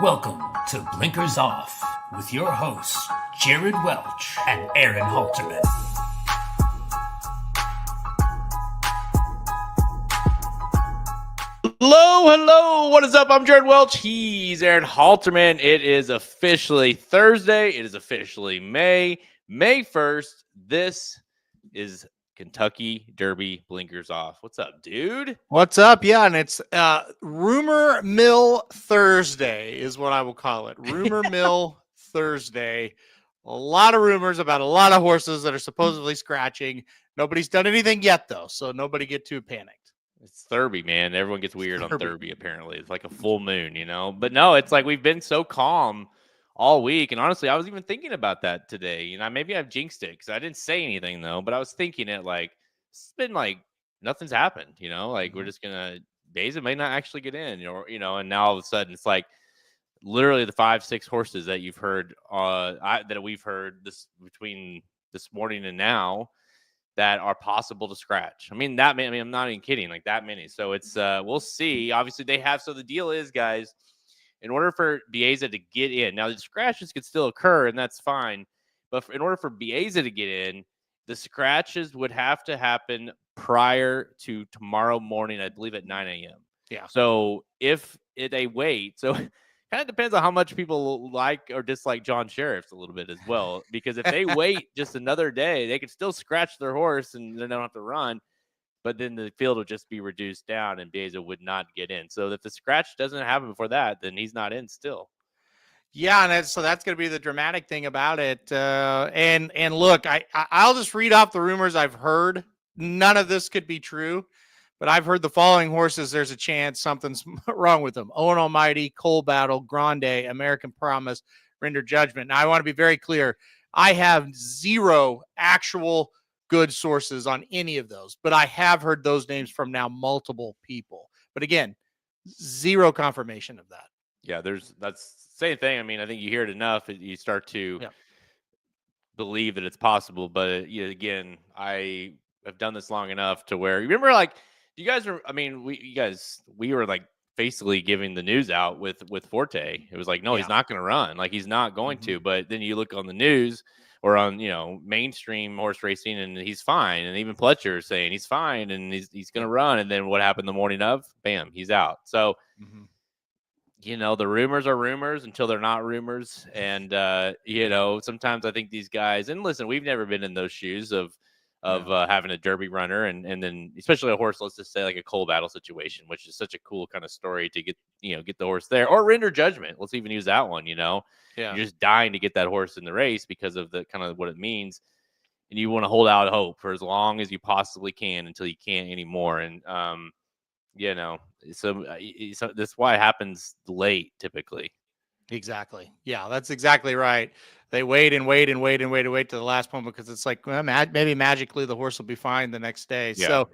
Welcome to Blinkers Off with your hosts, Jared Welch and Aaron Halterman. Hello, what is up? I'm Jared Welch. He's Aaron Halterman. It is officially Thursday. It is officially May 1st. This is Kentucky Derby Blinkers Off. What's up, dude? What's up? Yeah, and it's Rumor Mill Thursday is what I will call it. Rumor Mill Thursday. A lot of rumors about a lot of horses that are supposedly scratching. Nobody's done anything yet, though, so nobody get too panicked. It's Thurby, man. Everyone gets weird on Thurby, apparently. It's like a full moon, you know? But no, it's like we've been so calm all week. And honestly, I was even thinking about that today. You know, maybe I've jinxed it because I didn't say anything, though. But I was thinking it like, it's been like nothing's happened, you know? Like we're just going to, Beza may not actually get in, or, you know, and now all of a sudden it's like literally the 5-6 horses that you've heard, that we've heard this between this morning and now, that are possible to scratch. I mean, that many. I mean, I'm not even kidding. Like that many. So it's we'll see. Obviously, they have. So the deal is, guys, in order for Bieza to get in, now the scratches could still occur, and that's fine. But in order for Bieza to get in, the scratches would have to happen prior to tomorrow morning, I believe, at 9 a.m. Yeah. So if they wait, so kind of depends on how much people like or dislike John Sheriff's a little bit as well. Because if they wait just another day, they could still scratch their horse and they don't have to run. But then the field will just be reduced down and Beza would not get in. So if the scratch doesn't happen before that, then he's not in still. Yeah, and so that's going to be the dramatic thing about it. And look, I'll just read off the rumors I've heard. None of this could be true. But I've heard the following horses, there's a chance something's wrong with them. Owen Almighty, Coal Battle, Grande, American Promise, Render Judgment. Now, I want to be very clear. I have zero actual good sources on any of those, but I have heard those names from now multiple people. But again, zero confirmation of that. Yeah, that's the same thing. I mean, I think you hear it enough, you start to believe that it's possible. But again, I have done this long enough to where, you remember, like, you guys are, I mean, we were like basically giving the news out with Forte. It was like, no, he's not going to run. Like, he's not going to. But then you look on the news or on, mainstream horse racing, and he's fine. And even Pletcher is saying he's fine and he's going to run. And then what happened the morning of? Bam, he's out. So, the rumors are rumors until they're not rumors. And, sometimes I think these guys, and listen, we've never been in those shoes of having a Derby runner and then especially a horse, let's just say like a Coal Battle situation, which is such a cool kind of story to get the horse there, or Render Judgment. Let's even use that one. You're just dying to get that horse in the race because of the kind of what it means. And you want to hold out hope for as long as you possibly can until you can't anymore. And, so that's why it happens late typically. Exactly. Yeah, that's exactly right. They wait and wait and wait and wait and wait to the last moment because it's like, well, maybe magically the horse will be fine the next day. Yeah. So,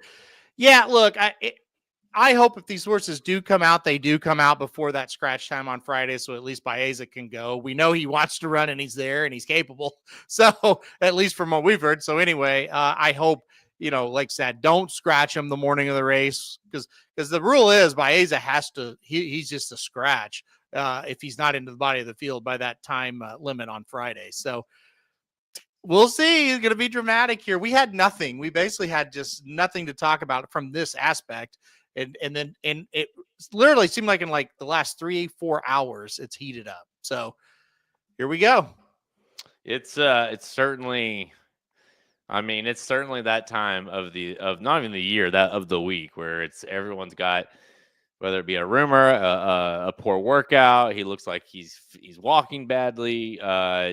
yeah, look, I hope if these horses do come out, they do come out before that scratch time on Friday. So at least Bieza can go. We know he wants to run and he's there and he's capable. So at least from what we've heard. So anyway, I hope, like I said, don't scratch him the morning of the race because the rule is Bieza has to, he's just a scratch. If he's not into the body of the field by that time limit on Friday. So we'll see. It's going to be dramatic here. We had nothing. We basically had just nothing to talk about from this aspect. And then it literally seemed like in like the last 3-4 hours, it's heated up. So here we go. It's certainly, I mean, it's certainly that time of not even the year, that of the week where everyone's got, whether it be a rumor, a poor workout, he looks like he's walking badly.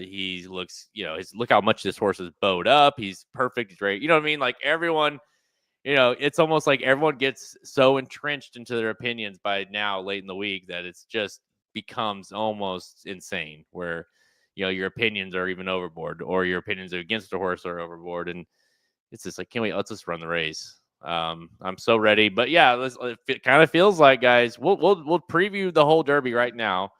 He looks, look how much this horse is bowed up. He's perfect. He's great. You know what I mean? Like everyone, it's almost like everyone gets so entrenched into their opinions by now late in the week that it's just becomes almost insane where, your opinions are even overboard or your opinions against the horse are overboard. And it's just like, let's just run the race. I'm so ready, but yeah, it kind of feels like, guys, we'll preview the whole Derby right now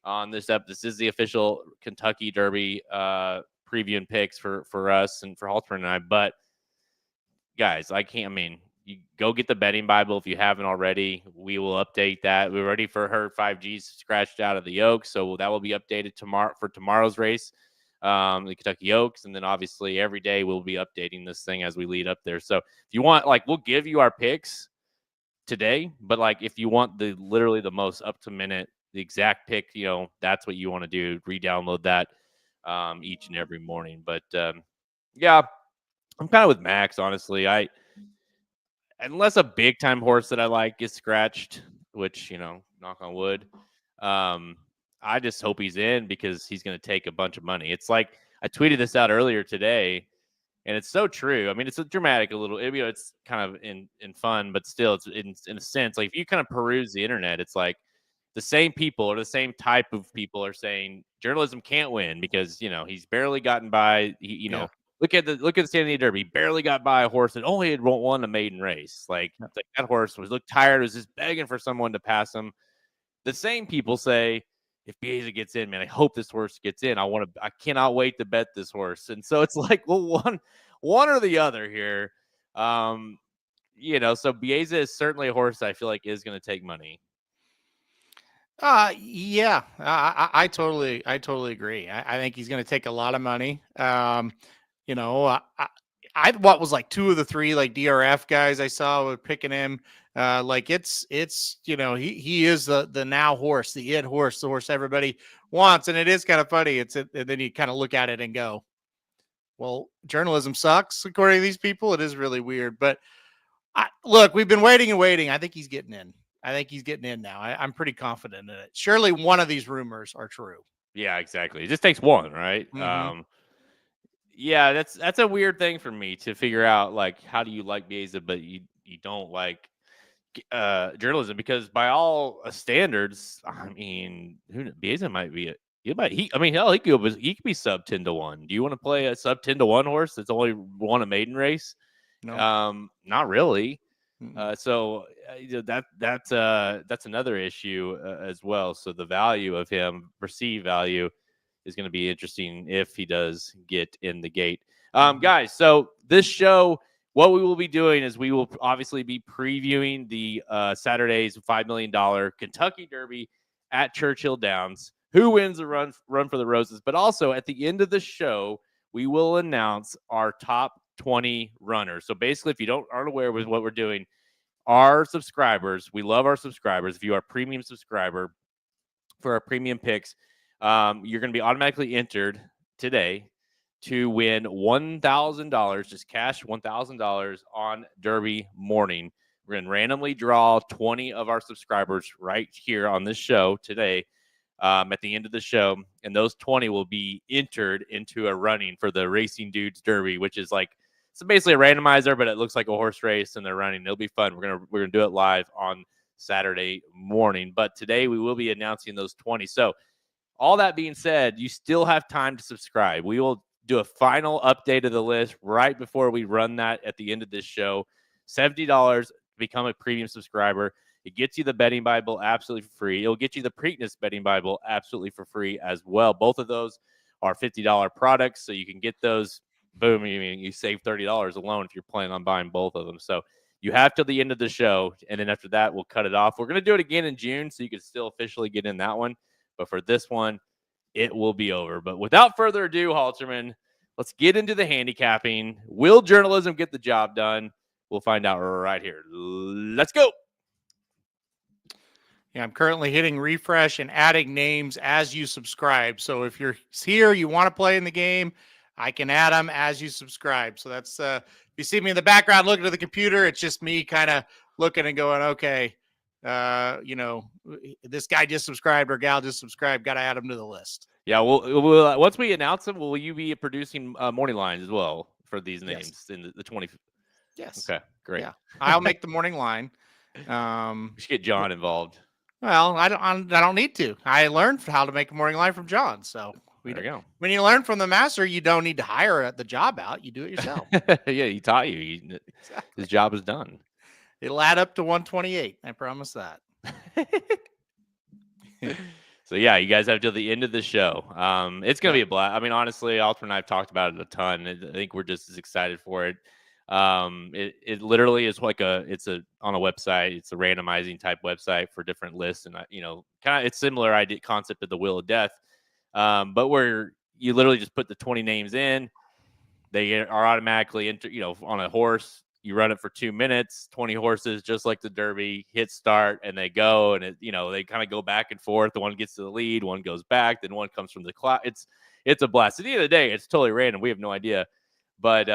on this episode. This is the official Kentucky Derby preview and picks for us and for Halterman and I. But guys, you you go get the betting Bible if you haven't already. We will update that. We're ready for her 5Gs scratched out of the Oaks, so that will be updated tomorrow for tomorrow's race, the Kentucky Oaks, and then obviously every day we'll be updating this thing as we lead up there. So if you want, like, we'll give you our picks today, but like if you want literally the most up to minute, the exact pick, that's what you want to do. Re-download that each and every morning. But yeah, I'm kind of with Max, honestly. Unless a big time horse that I like gets scratched, which, knock on wood, I just hope he's in because he's going to take a bunch of money. It's like I tweeted this out earlier today, and it's so true. I mean, it's a dramatic, it's kind of in fun, but still, it's in a sense, like if you kind of peruse the internet, it's like the same people or the same type of people are saying journalism can't win because, he's barely gotten by, Look at the Stanley Derby. He barely got by a horse that only had won a maiden race. Like that horse looked tired, was just begging for someone to pass him. The same people say, if Bieza gets in, man, I hope this horse gets in. I cannot wait to bet this horse. And so it's like, well, one or the other here. So Bieza is certainly a horse that I feel like is going to take money. Yeah, I totally agree. I think he's going to take a lot of money. What was like 2 of the 3 like DRF guys I saw were picking him. It's he is the now horse, the horse, the horse everybody wants, and it is kind of funny. And then you kind of look at it and go, well, journalism sucks according to these people. It is really weird, but look, we've been waiting and waiting. I think he's getting in. I think he's getting in now. I'm pretty confident in it. Surely one of these rumors are true. Yeah, exactly. It just takes one, right? Mm-hmm. Yeah, that's a weird thing for me to figure out. Like, how do you like Bieza, but you don't like journalism? Because by all standards, I mean, Bieza might be hell, he could be sub 10-1. Do you want to play a sub 10-1 horse that's only won a maiden race? No, not really. Mm-hmm. So that's another issue as well. So the value of him, perceived value, is going to be interesting if he does get in the gate. Guys, so this show, what we will be doing is we will obviously be previewing the Saturday's $5 million Kentucky Derby at Churchill Downs. Who wins the run for the Roses? But also at the end of the show, we will announce our top 20 runners. So basically, if you aren't aware with what we're doing, our subscribers, we love our subscribers. If you are a premium subscriber for our premium picks, you're going to be automatically entered today to win $1,000, just cash $1,000 on Derby morning. We're going to randomly draw 20 of our subscribers right here on this show today at the end of the show, and those 20 will be entered into a running for the Racing Dudes Derby, which is like, it's basically a randomizer, but it looks like a horse race, and they're running. It'll be fun. We're gonna do it live on Saturday morning, but today we will be announcing those 20. So all that being said, you still have time to subscribe. We will do a final update of the list right before we run that at the end of this show. $70 to become a premium subscriber. It gets you the betting Bible absolutely for free. It'll get you the Preakness betting Bible absolutely for free as well. Both of those are $50 products, so you can get those. Boom, you save $30 alone if you're planning on buying both of them. So you have till the end of the show, and then after that, we'll cut it off. We're going to do it again in June, so you can still officially get in that one. But for this one, it will be over. But without further ado, Halterman, let's get into the handicapping. Will journalism get the job done? We'll find out right here. Let's go. Yeah, I'm currently hitting refresh and adding names as you subscribe. So if you're here, you want to play in the game, I can add them as you subscribe. So that's if you see me in the background looking at the computer, it's just me kind of looking and going, okay, this guy just subscribed or gal just subscribed, got to add them to the list. Yeah, we'll once we announce them, will you be producing morning lines as well for these names in the 20? Yes. Okay, great. Yeah, I'll make the morning line. We should get John involved. Well, I don't need to. I learned how to make a morning line from John. So there you go. When you learn from the master, you don't need to hire the job out. You do it yourself. Yeah, he taught you. Exactly. His job is done. It'll add up to 128. I promise that. So yeah, you guys have till the end of the show. It's gonna be a blast. I mean, honestly, Alter and I have talked about it a ton. I think we're just as excited for it It literally is like it's on a website. It's a randomizing type website for different lists, and kind of it's similar idea concept of the Wheel of Death, but where you literally just put the 20 names in, they are automatically on a horse. You run it for 2 minutes, 20 horses, just like the Derby. Hit start, and they go, and they kind of go back and forth. The one gets to the lead, one goes back, then one comes from the cloud. It's a blast. At the end of the day, it's totally random. We have no idea, but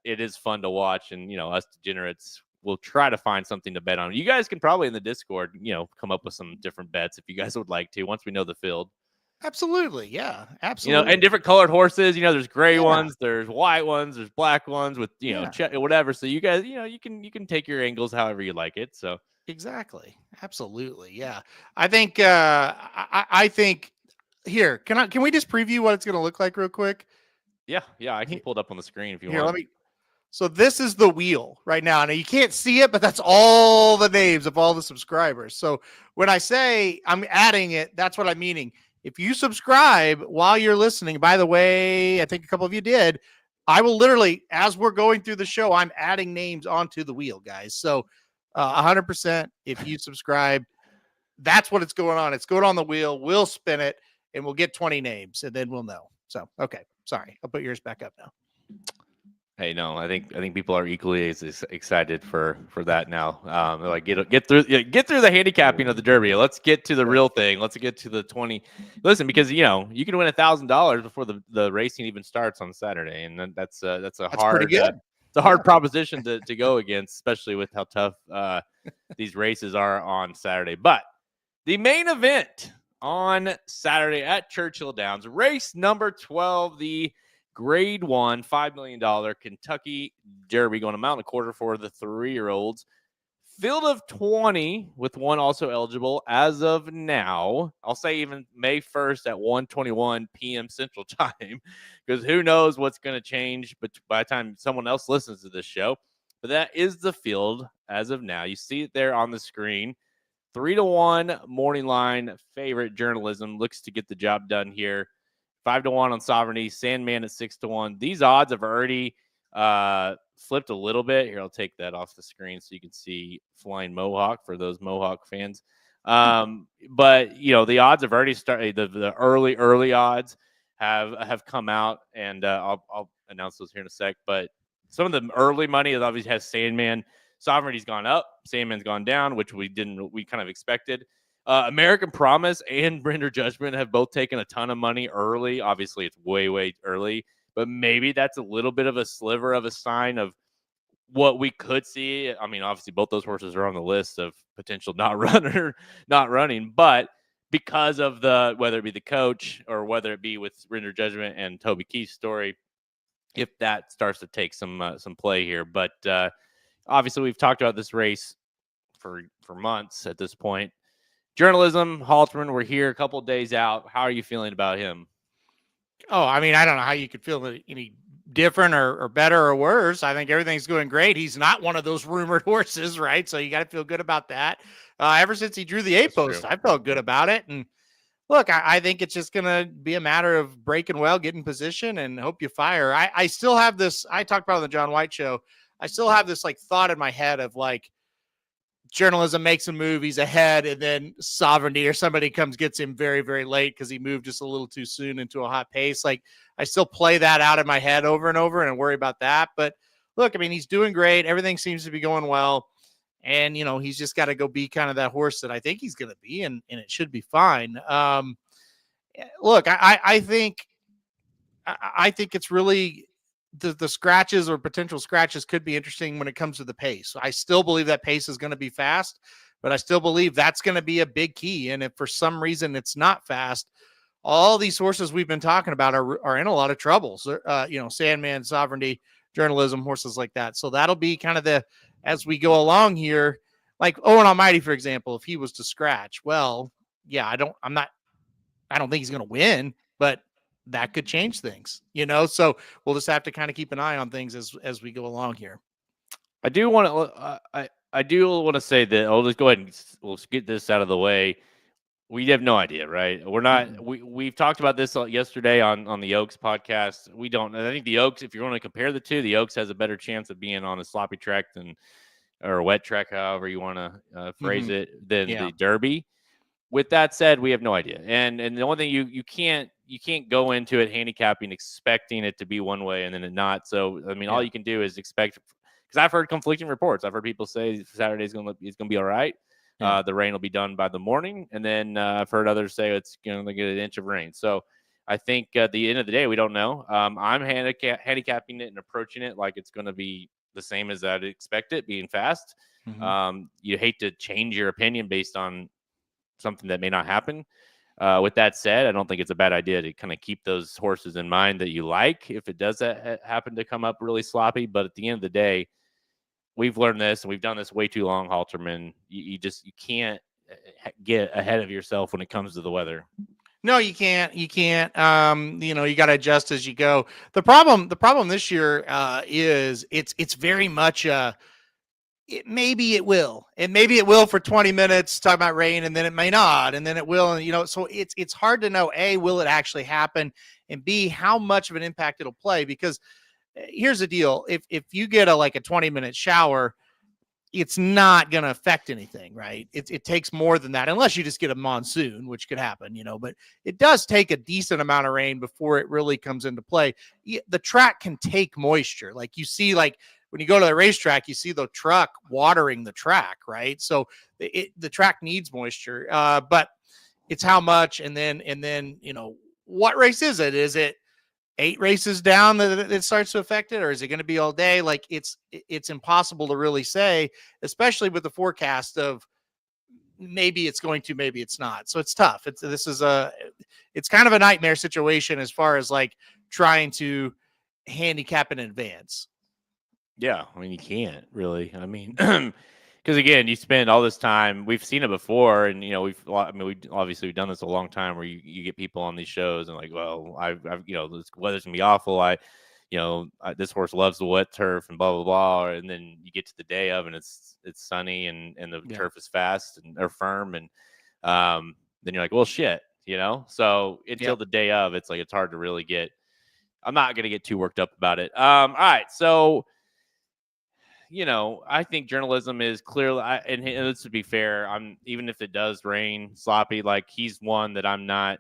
it is fun to watch. And us degenerates will try to find something to bet on. You guys can probably in the Discord, come up with some different bets if you guys would like to. Once we know the field. Absolutely. Yeah, absolutely. And different colored horses, there's gray ones, there's white ones, there's black ones with, whatever. So you guys, you can take your angles however you like it. So exactly. Absolutely. Yeah. I think, I think here, can we just preview what it's going to look like real quick? Yeah. I can pull it up on the screen if you here, want. So this is the wheel right now. Now you can't see it, but that's all the names of all the subscribers. So when I say I'm adding it, that's what I'm meaning. If you subscribe while you're listening, by the way, I think a couple of you did, I will literally, as we're going through the show, I'm adding names onto the wheel, guys. So 100%, if you subscribe, that's what it's going on. It's going on the wheel. We'll spin it, and we'll get 20 names, and then we'll know. So, okay, sorry. I'll put yours back up now. Hey, no, I think people are equally as excited for that now. They're like, get through the handicapping of the Derby. Let's get to the real thing. Let's get to the 20. Listen, because you can win $1,000 before the racing even starts on Saturday, and that's hard. Pretty good. It's a hard proposition to go against, especially with how tough these races are on Saturday. But the main event on Saturday at Churchill Downs, race number 12, the Grade 1, $5 million Kentucky Derby, going a mile and a quarter for the 3-year-olds. Field of 20 with one also eligible as of now. I'll say even May 1st at 1:21 p.m. Central Time, because who knows what's going to change by the time someone else listens to this show. But that is the field as of now. You see it there on the screen. 3-1 morning line favorite Journalism looks to get the job done here. 5-1 on Sovereignty, Sandman at 6-1. These odds have already flipped a little bit. Here, I'll take that off the screen so you can see Flying Mohawk for those Mohawk fans. But the odds have already started. The early odds have come out, and I'll announce those here in a sec. But some of the early money obviously has Sandman. Sovereignty's gone up, Sandman's gone down, which we kind of expected. American Promise and Render Judgment have both taken a ton of money early. Obviously, it's way early, but maybe that's a little bit of a sliver of a sign of what we could see. I mean, obviously, both those horses are on the list of potential not running, but because of whether it be the coach or whether it be with Render Judgment and Toby Keith's story, if that starts to take some play here. But obviously, we've talked about this race for months at this point. Journalism, Halterman, we're here a couple of days out. How are you feeling about him? Oh, I mean, I don't know how you could feel any different or better or worse. I think everything's going great. He's not one of those rumored horses, right? So you got to feel good about that. Ever since he drew the A-post, I felt good about it. And look, I think it's just going to be a matter of breaking well, getting position, and hope you fire. I still have this, I talked about on the John White show, I still have this thought in my head of Journalism makes a move, he's ahead, and then Sovereignty or somebody gets him very, very late because he moved just a little too soon into a hot pace. I still play that out in my head over and over and worry about that. But look, I mean, he's doing great. Everything seems to be going well. And, he's just got to go be kind of that horse that I think he's going to be, and it should be fine. Look, I think it's really the scratches or potential scratches could be interesting when it comes to the pace. I still believe that pace is going to be fast, but I still believe that's going to be a big key. And if for some reason it's not fast, all these horses we've been talking about are in a lot of troubles. Sandman, Sovereignty, Journalism, horses like that. So that'll be kind of as we go along here, like Owen Almighty, for example, if he was to scratch, well, yeah, I don't think he's going to win, but that could change things, so we'll just have to kind of keep an eye on things as we go along here. I do want to say that I'll just go ahead and we'll get this out of the way. We have no idea, right? We're not. We've talked about this yesterday on the Oaks podcast. We don't. I think the Oaks, if you're going to compare the two, the Oaks has a better chance of being on a sloppy track or a wet track, however you want to phrase it, than the Derby. With that said, we have no idea, and the only thing you can't go into it handicapping expecting it to be one way and then it not. So I mean, all you can do is expect. Because I've heard conflicting reports. I've heard people say Saturday's going to be all right. The rain will be done by the morning. And then I've heard others say it's going to get an inch of rain. So I think at the end of the day, we don't know. I'm handicapping it and approaching it like it's going to be the same as I'd expect it, being fast. You hate to change your opinion based on something that may not happen. With that said, I don't think it's a bad idea to kind of keep those horses in mind that you like if it does happen to come up really sloppy. But at the end of the day, we've learned this and we've done this way too long, Halterman. You can't get ahead of yourself when it comes to the weather. No, you can't. You can't. You got to adjust as you go. The problem this year is it's very much maybe it will, and maybe it will for 20 minutes talk about rain, and then it may not, and then it will, and so it's hard to know, A, will it actually happen, and B, how much of an impact it'll play. Because here's the deal: if you get a 20-minute shower, it's not going to affect anything, right? It takes more than that, unless you just get a monsoon, which could happen, but it does take a decent amount of rain before it really comes into play. The track can take moisture. Like you see, when you go to the racetrack, you see the truck watering the track, right? So the track needs moisture, but it's how much, and then what race is it? Is it 8 races down that it starts to affect it, or is it going to be all day? It's impossible to really say, especially with the forecast of maybe it's going to, maybe it's not. So it's tough. It's kind of a nightmare situation as far as trying to handicap in advance. Yeah, I mean, you can't really. I mean, because again, you spend all this time. We've seen it before, and we've obviously done this a long time. Where you get people on these shows and well, I've this weather's gonna be awful. This horse loves the wet turf and blah blah blah. And then you get to the day of, and it's sunny and the turf is fast or firm, and then you're like, well, shit, So until the day of, it's it's hard to really get. I'm not gonna get too worked up about it. All right, so. I think journalism is clearly, and let's be fair, even if it does rain sloppy, he's one that I'm not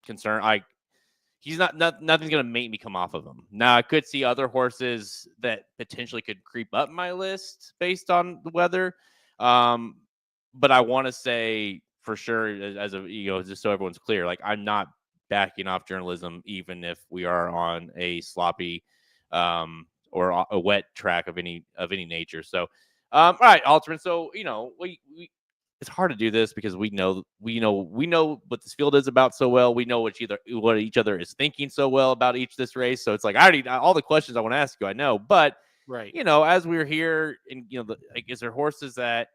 concerned. He's nothing's going to make me come off of him. Now, I could see other horses that potentially could creep up my list based on the weather. But I want to say for sure, as a, just so everyone's clear, I'm not backing off journalism, even if we are on a sloppy, or a wet track of any nature. So, all right, Alterman. So, we it's hard to do this because we know what this field is about so well. We know what each other is thinking so well about this race. So it's I already, all the questions I want to ask you, I know, but right. As we're here and, is there horses that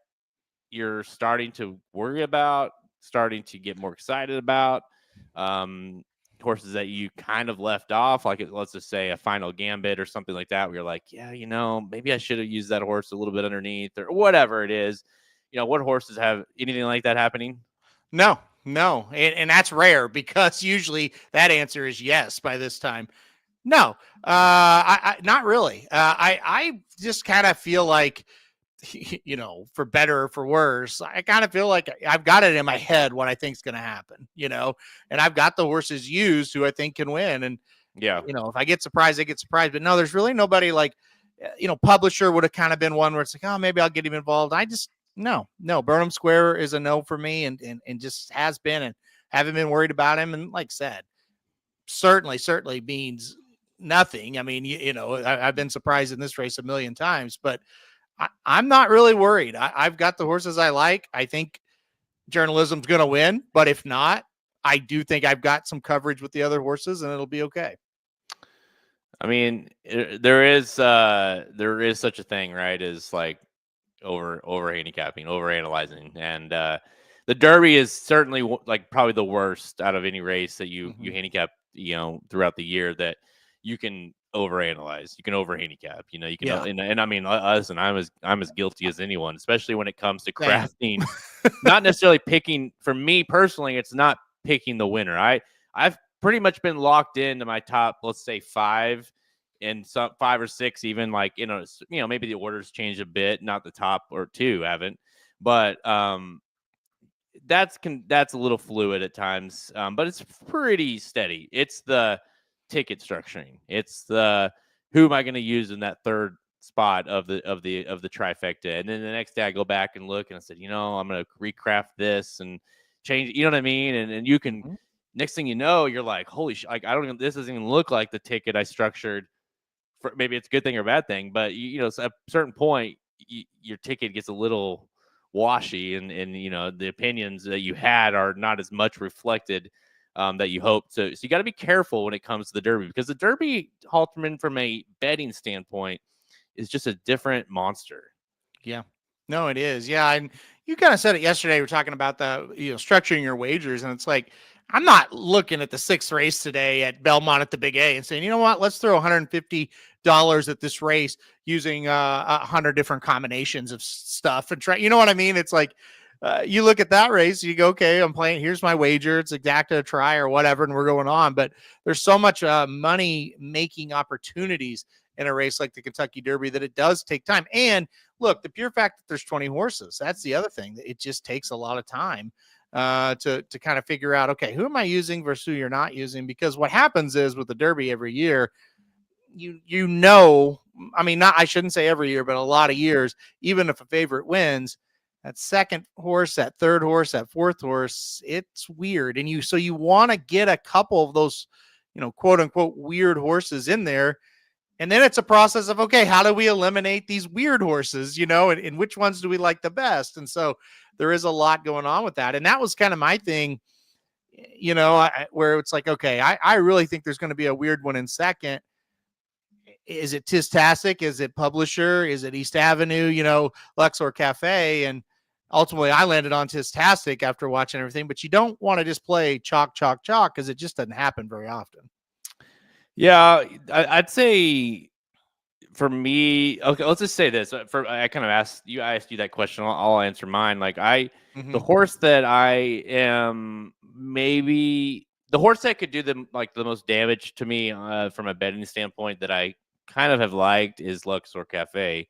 you're starting to worry about, starting to get more excited about? Horses that you kind of left off, let's just say a Final Gambit or something like that, where you're yeah, maybe I should have used that horse a little bit underneath or whatever it is. What horses have anything like that happening? No. And that's rare, because usually that answer is yes by this time. No, I not really. I just kind of feel for better or for worse, I kind of feel like I've got it in my head what I think is going to happen, and I've got the horses used who I think can win. And, if I get surprised, I get surprised. But no, there's really nobody Publisher would have kind of been one where it's oh, maybe I'll get him involved. No. Burnham Square is a no for me, and just has been, and haven't been worried about him. And like I said, certainly means nothing. I mean, I've been surprised in this race a million times, but I'm not really worried. I've got the horses I like. I think journalism's going to win, but if not, I do think I've got some coverage with the other horses, and it'll be okay. I mean, there is such a thing, right? As over handicapping, over analyzing, and the Derby is certainly probably the worst out of any race that you handicap, throughout the year, that you can overanalyze. You can over handicap. You know, you can, Yeah. and I mean, listen, I'm as guilty as anyone, especially when it comes to Damn. crafting. Not necessarily picking. For me personally, it's not picking the winner. I've pretty much been locked into my top, let's say 5, and some 5 or 6, even like maybe the orders change a bit. Not the top or 2 haven't, but that's a little fluid at times, but it's pretty steady. It's the ticket structuring. It's the who am I going to use in that third spot of the trifecta, and then the next day I go back and look and I said, I'm going to recraft this and change. You know what I mean? And you can. Next thing you know, you're like, holy shit! Like this doesn't even look like the ticket I structured. For maybe it's a good thing or a bad thing, but at a certain point, your ticket gets a little washy, and the opinions that you had are not as much reflected that you hope. So you got to be careful when it comes to the Derby, because the Derby, Halterman, from a betting standpoint, is just a different monster. Yeah. No, it is. Yeah. And you kind of said it yesterday. We're talking about the, structuring your wagers. And it's like, I'm not looking at the 6th race today at Belmont at the Big A and saying, you know what, let's throw $150 at this race using 100 different combinations of stuff and try, you know what I mean? It's like, you look at that race, you go, okay, I'm playing, here's my wager. It's exacta a try or whatever. And we're going on, but there's so much money making opportunities in a race like the Kentucky Derby that it does take time. And look, the pure fact that there's 20 horses, that's the other thing. It just takes a lot of time to kind of figure out, okay, who am I using versus who you're not using? Because what happens is with the Derby every year, I shouldn't say every year, but a lot of years, even if a favorite wins, that second horse, that third horse, that fourth horse, it's weird. And so you want to get a couple of those, quote unquote, weird horses in there. And then it's a process of, okay, how do we eliminate these weird horses, and which ones do we like the best? And so there is a lot going on with that. And that was kind of my thing, where it's like, okay, I really think there's going to be a weird one in second. Is it Tistastic? Is it Publisher? Is it East Avenue, Luxor Cafe? And ultimately I landed on Tistastic after watching everything, but you don't want to just play chalk, because it just doesn't happen very often. Yeah, I'd say for me, okay, let's just say this. I kind of asked you that question. I'll answer mine. Like the horse that I am maybe the horse that could do the most damage to me from a betting standpoint that I kind of have liked is Luxor Cafe,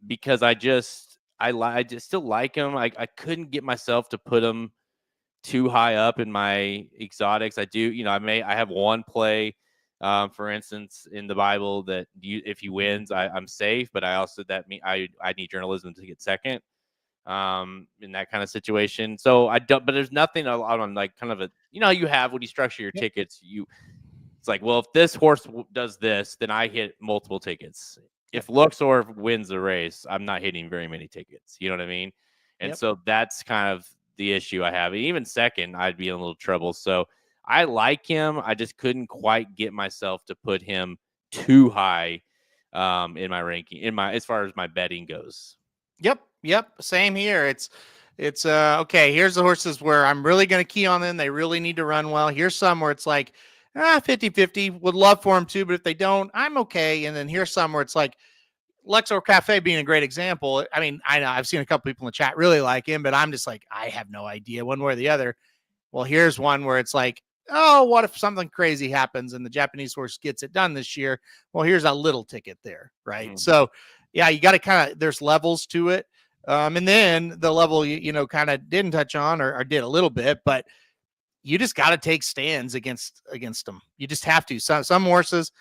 because I just still like him. I couldn't get myself to put him too high up in my exotics. I do, I have one play, for instance, in the Bible that if he wins, I'm safe. But I also I need journalism to get second, in that kind of situation. So I don't. But there's nothing on like kind of a you have when you structure your tickets. It's like, well, if this horse does this, then I hit multiple tickets. If Luxor wins the race, I'm not hitting very many tickets. You know what I mean? And so that's kind of the issue I have. Even second, I'd be in a little trouble. So I like him. I just couldn't quite get myself to put him too high in my ranking, as far as my betting goes. Yep. Same here. It's okay. Here's the horses where I'm really going to key on them. They really need to run well. Here's some where it's like 50-50. Would love for them too, but if they don't, I'm okay. And then here's some where it's like Luxor Cafe being a great example. I mean, I know I've seen a couple people in the chat really like him, but I'm just like, I have no idea one way or the other. Well, here's one where it's like, oh, what if something crazy happens and the Japanese horse gets it done this year? Well, here's a little ticket there, right? Mm-hmm. So, yeah, you got to kind of, there's levels to it. And then the level, kind of didn't touch on or did a little bit, but you just got to take stands against them. You just have to. Some horses,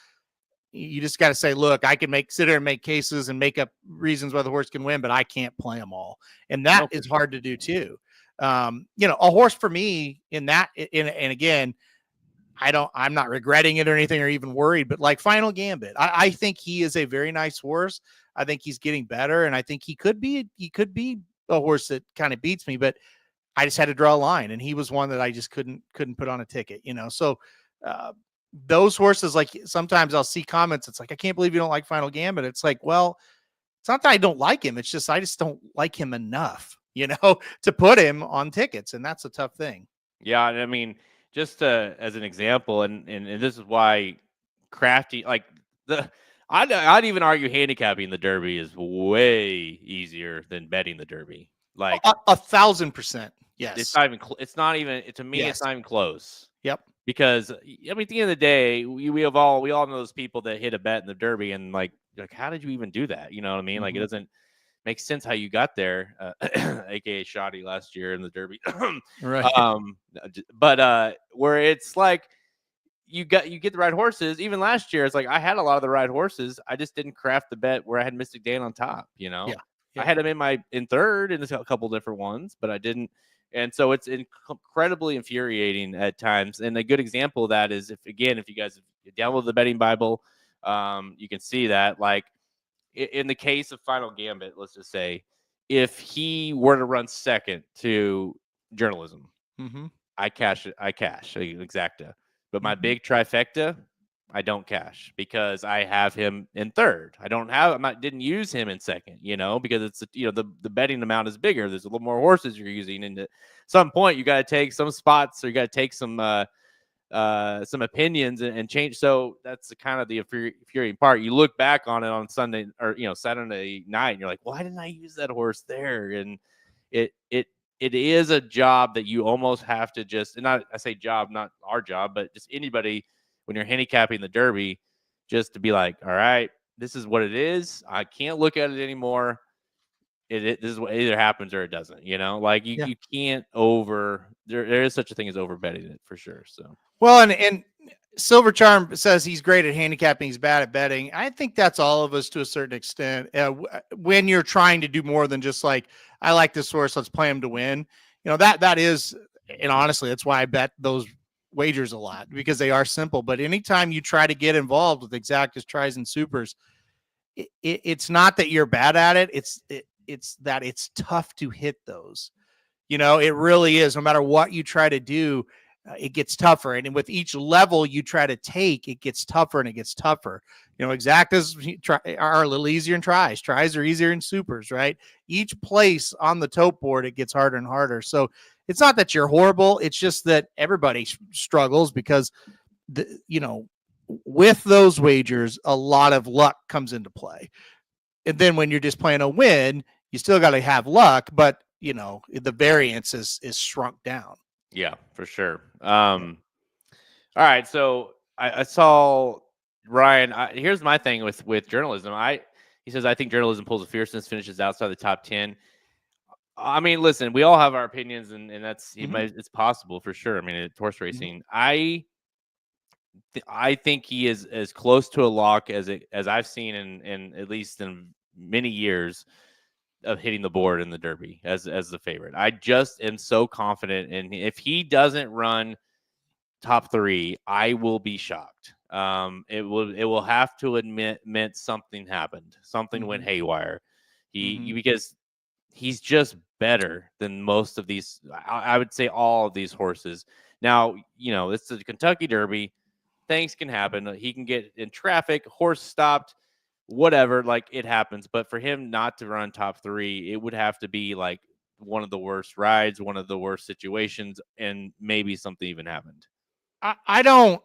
you just got to say, look, I can sit there and make cases and make up reasons why the horse can win, but I can't play them all. And that is hard to do too. A horse for me in that, and again, I'm not regretting it or anything or even worried, but like Final Gambit, I think he is a very nice horse. I think he's getting better. And I think he could be a horse that kind of beats me, but I just had to draw a line. And he was one that I just couldn't put on a ticket, So, those horses, like sometimes I'll see comments. It's like, I can't believe you don't like Final Gambit. It's like, well, it's not that I don't like him. It's just, I just don't like him enough, to put him on tickets. And that's a tough thing. Yeah. I mean, just as an example, and this is why crafty. Like I'd even argue handicapping the Derby is way easier than betting the Derby. Like 1,000%. Yes. It's not even. It's not even. To me, Yes. it's not even close. Yep. Because I mean, at the end of the day, we all know those people that hit a bet in the Derby and like how did you even do that? You know what I mean? Like it doesn't make sense how you got there, aka Shoddy last year in the Derby. Right. But where it's like you get the right horses. Even last year, it's like I had a lot of the right horses. I just didn't craft the bet where I had Mystic Dan on top. You know, Yeah. I had him in third in a couple different ones, but I didn't. And so it's incredibly infuriating at times. And a good example of that is if you guys download the betting Bible, you can see that like in the case of Final Gambit, let's just say if he were to run second to journalism, I cash exacta. But my big trifecta, I don't cash because I have him in third. Didn't use him in second, because it's, the betting amount is bigger. There's a little more horses you're using. And at some point you got to take some spots or you got to take some opinions and change. So that's the kind of the infuriating part. You look back on it on Sunday or, Saturday night and you're like, why didn't I use that horse there? And it is a job that you almost have to I say job, not our job, but just anybody when you're handicapping the Derby, just to be like, all right, this is what it is. I can't look at it anymore. This is what either happens or it doesn't, like you can't there is such a thing as over betting it for sure. So, well, and Silver Charm says he's great at handicapping. He's bad at betting. I think that's all of us to a certain extent. When you're trying to do more than just like, I like this horse, let's play him to win. That is, and honestly, that's why I bet those wagers a lot because they are simple. But anytime you try to get involved with exactas, tries, and supers, it's not that you're bad at it. It's that it's tough to hit those. It really is. No matter what you try to do, it gets tougher. And with each level you try to take, it gets tougher and it gets tougher. Exactas are a little easier in tries. Tries are easier in supers, right? Each place on the tote board, it gets harder and harder. So it's not that you're horrible. It's just that everybody struggles because, with those wagers, a lot of luck comes into play. And then when you're just playing a win, you still got to have luck, but the variance is shrunk down. Yeah, for sure. All right. So I saw Ryan. Here's my thing with journalism. He says, I think journalism pulls a fierceness, finishes outside the top 10. I mean, listen, we all have our opinions and that's, it's possible for sure. I mean, it's horse racing. I think he is as close to a lock as I've seen in at least in many years of hitting the board in the Derby as the favorite. I just am so confident, and if he doesn't run top 3, I will be shocked. It will have to admit something happened, something went haywire. Because he's just better than most of these. I would say all of these horses. Now, it's the Kentucky Derby. Things can happen. He can get in traffic, horse stopped, whatever, like it happens. But for him not to run top 3, it would have to be like one of the worst rides, one of the worst situations, and maybe something even happened. I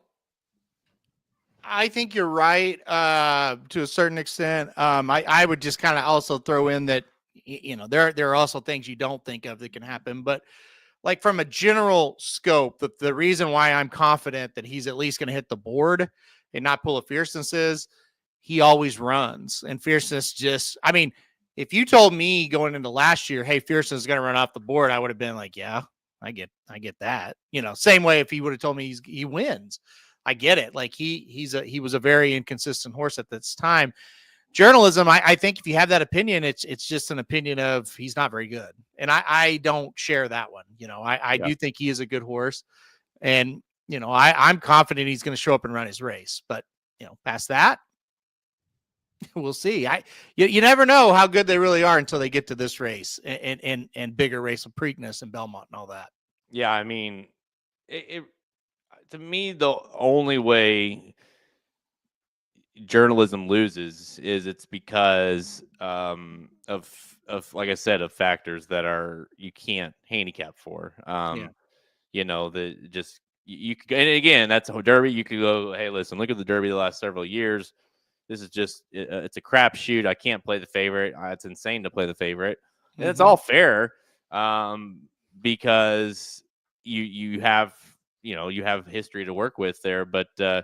think you're right to a certain extent. I would just kind of also throw in that, there are also things you don't think of that can happen. But like from a general scope, the reason why I'm confident that he's at least going to hit the board and not pull a fierceness is he always runs. And fierceness if you told me going into last year, hey, fierceness is going to run off the board, I would have been like, yeah, I get that. Same way if he would have told me he wins. I get it. Like he was a very inconsistent horse at this time. Journalism, I think if you have that opinion, it's just an opinion of he's not very good. And I don't share that one. I do think he is a good horse. And, I'm confident he's going to show up and run his race. But, past that, we'll see. You never know how good they really are until they get to this race and bigger race of Preakness and Belmont and all that. Yeah, I mean, to me, the only way journalism loses is it's because of like I said, of factors that you can't handicap for. you could, and again, that's a Derby. You could go, hey, listen, look at the Derby the last several years. This is just, it's a crapshoot. I can't play the favorite. It's insane to play the favorite. And it's all fair because you have, you have history to work with there. But I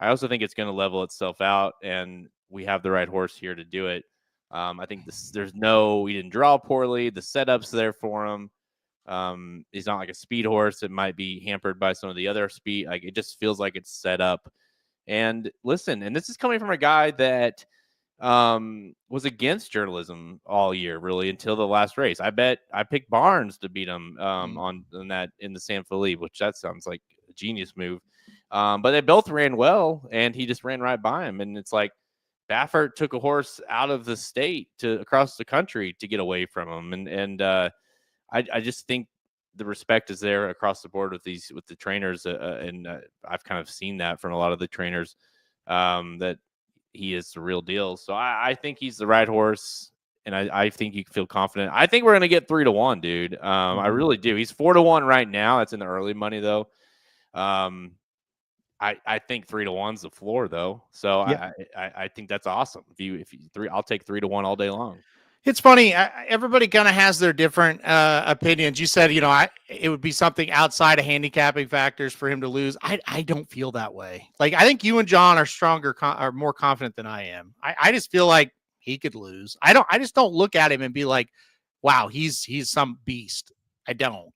also think it's going to level itself out, and we have the right horse here to do it. I think he didn't draw poorly. The setup's there for him. He's not like a speed horse that might be hampered by some of the other speed. Like, it just feels like it's set up. And listen, and this is coming from a guy that was against journalism all year, really, until the last race. I bet I picked Barnes to beat him in the San Felipe, which that sounds like a genius move. But they both ran well, and he just ran right by him. And it's like Baffert took a horse out of the state across the country to get away from him. And I just think the respect is there across the board with the trainers, and I've kind of seen that from a lot of the trainers that he is the real deal. So I think he's the right horse, and I think you can feel confident. I think we're gonna get 3-1, dude. I really do. He's 4-1 right now. That's in the early money though. I think 3-1's the floor though. So yeah. I think that's awesome. If you three, I'll take 3-1 all day long. It's funny. Everybody kind of has their different opinions. You said, it would be something outside of handicapping factors for him to lose. I don't feel that way. Like, I think you and John are more confident than I am. I just feel like he could lose. I just don't look at him and be like, wow, he's some beast. I don't.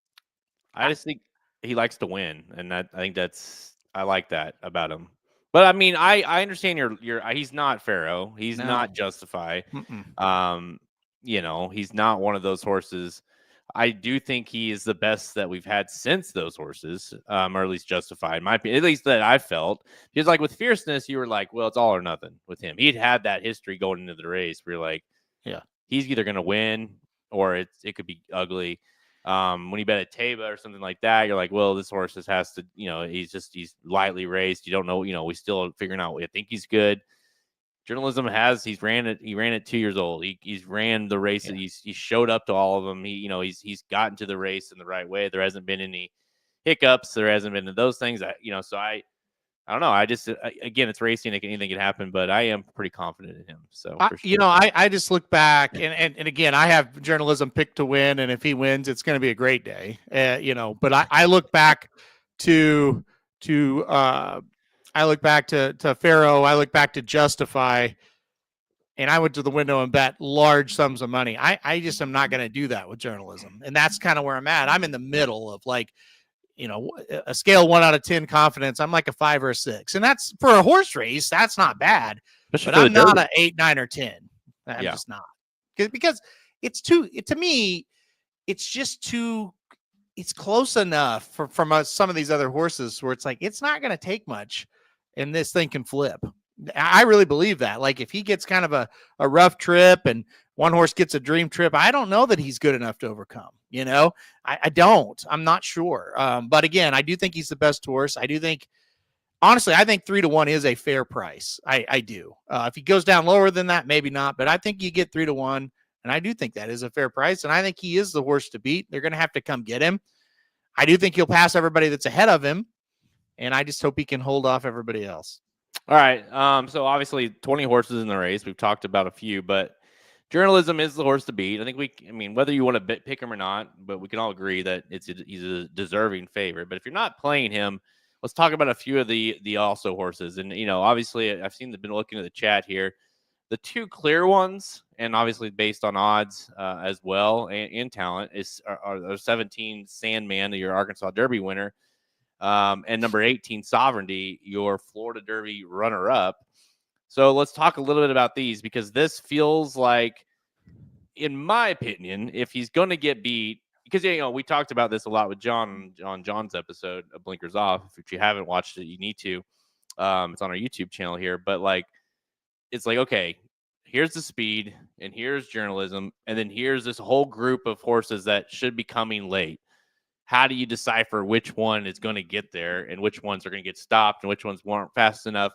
I just think he likes to win, and I think I like that about him. But I mean, I understand your he's not Pharaoh. He's not Justify. He's not one of those horses. I do think he is the best that we've had since those horses, or at least Justified. Might be, at least that I felt. Because like with Fierceness, you were like, well, it's all or nothing with him. He'd had that history going into the race where you're like, yeah, he's either going to win or it could be ugly. When you bet at Taba or something like that, you're like, well, this horse just has to, he's lightly raced. You don't know, we still figuring out. I think he's good. Journalism he ran it 2 years old. He's ran the race. Yeah. He showed up to all of them. He's gotten to the race in the right way. There hasn't been any hiccups. There hasn't been those things. So I don't know. I just, again, it's racing. Anything can happen, but I am pretty confident in him. So, sure. I just look back and again, I have Journalism picked to win. And if he wins, it's going to be a great day, but I look back to Pharaoh. I look back to Justify, and I went to the window and bet large sums of money. I just am not going to do that with Journalism. And that's kind of where I'm at. I'm in the middle of like, a scale 1 out of 10 confidence. I'm like a 5 or a 6. And that's for a horse race. That's not bad, but I'm not an 8, 9, or 10. I'm just not, because it's to me, it's just too, it's close enough from some of these other horses where it's like, it's not going to take much and this thing can flip. I really believe that. Like, if he gets kind of a rough trip and one horse gets a dream trip, I don't know that he's good enough to overcome. I don't. I'm not sure. But again, I do think he's the best horse. I do think, honestly, I think 3-1 is a fair price. I do. If he goes down lower than that, maybe not. But I think you get 3-1, and I do think that is a fair price. And I think he is the horse to beat. They're going to have to come get him. I do think he'll pass everybody that's ahead of him, and I just hope he can hold off everybody else. All right. So obviously 20 horses in the race. We've talked about a few, but Journalism is the horse to beat. I think whether you want to pick him or not, but we can all agree that he's a deserving favorite. But if you're not playing him, let's talk about a few of the also horses. And, obviously I've been looking at the chat here. The two clear ones, and obviously based on odds as well and talent, are 17 Sandman, your Arkansas Derby winner, and number 18 Sovereignty, your Florida Derby runner-up. So let's talk a little bit about these, because this feels like, in my opinion, if he's going to get beat, because we talked about this a lot with John on John's episode of Blinkers Off. If you haven't watched it, you need to. It's on our YouTube channel here, but it's like, okay, here's the speed, and here's Journalism, and then here's this whole group of horses that should be coming late. How do you decipher which one is going to get there and which ones are going to get stopped and which ones weren't fast enough?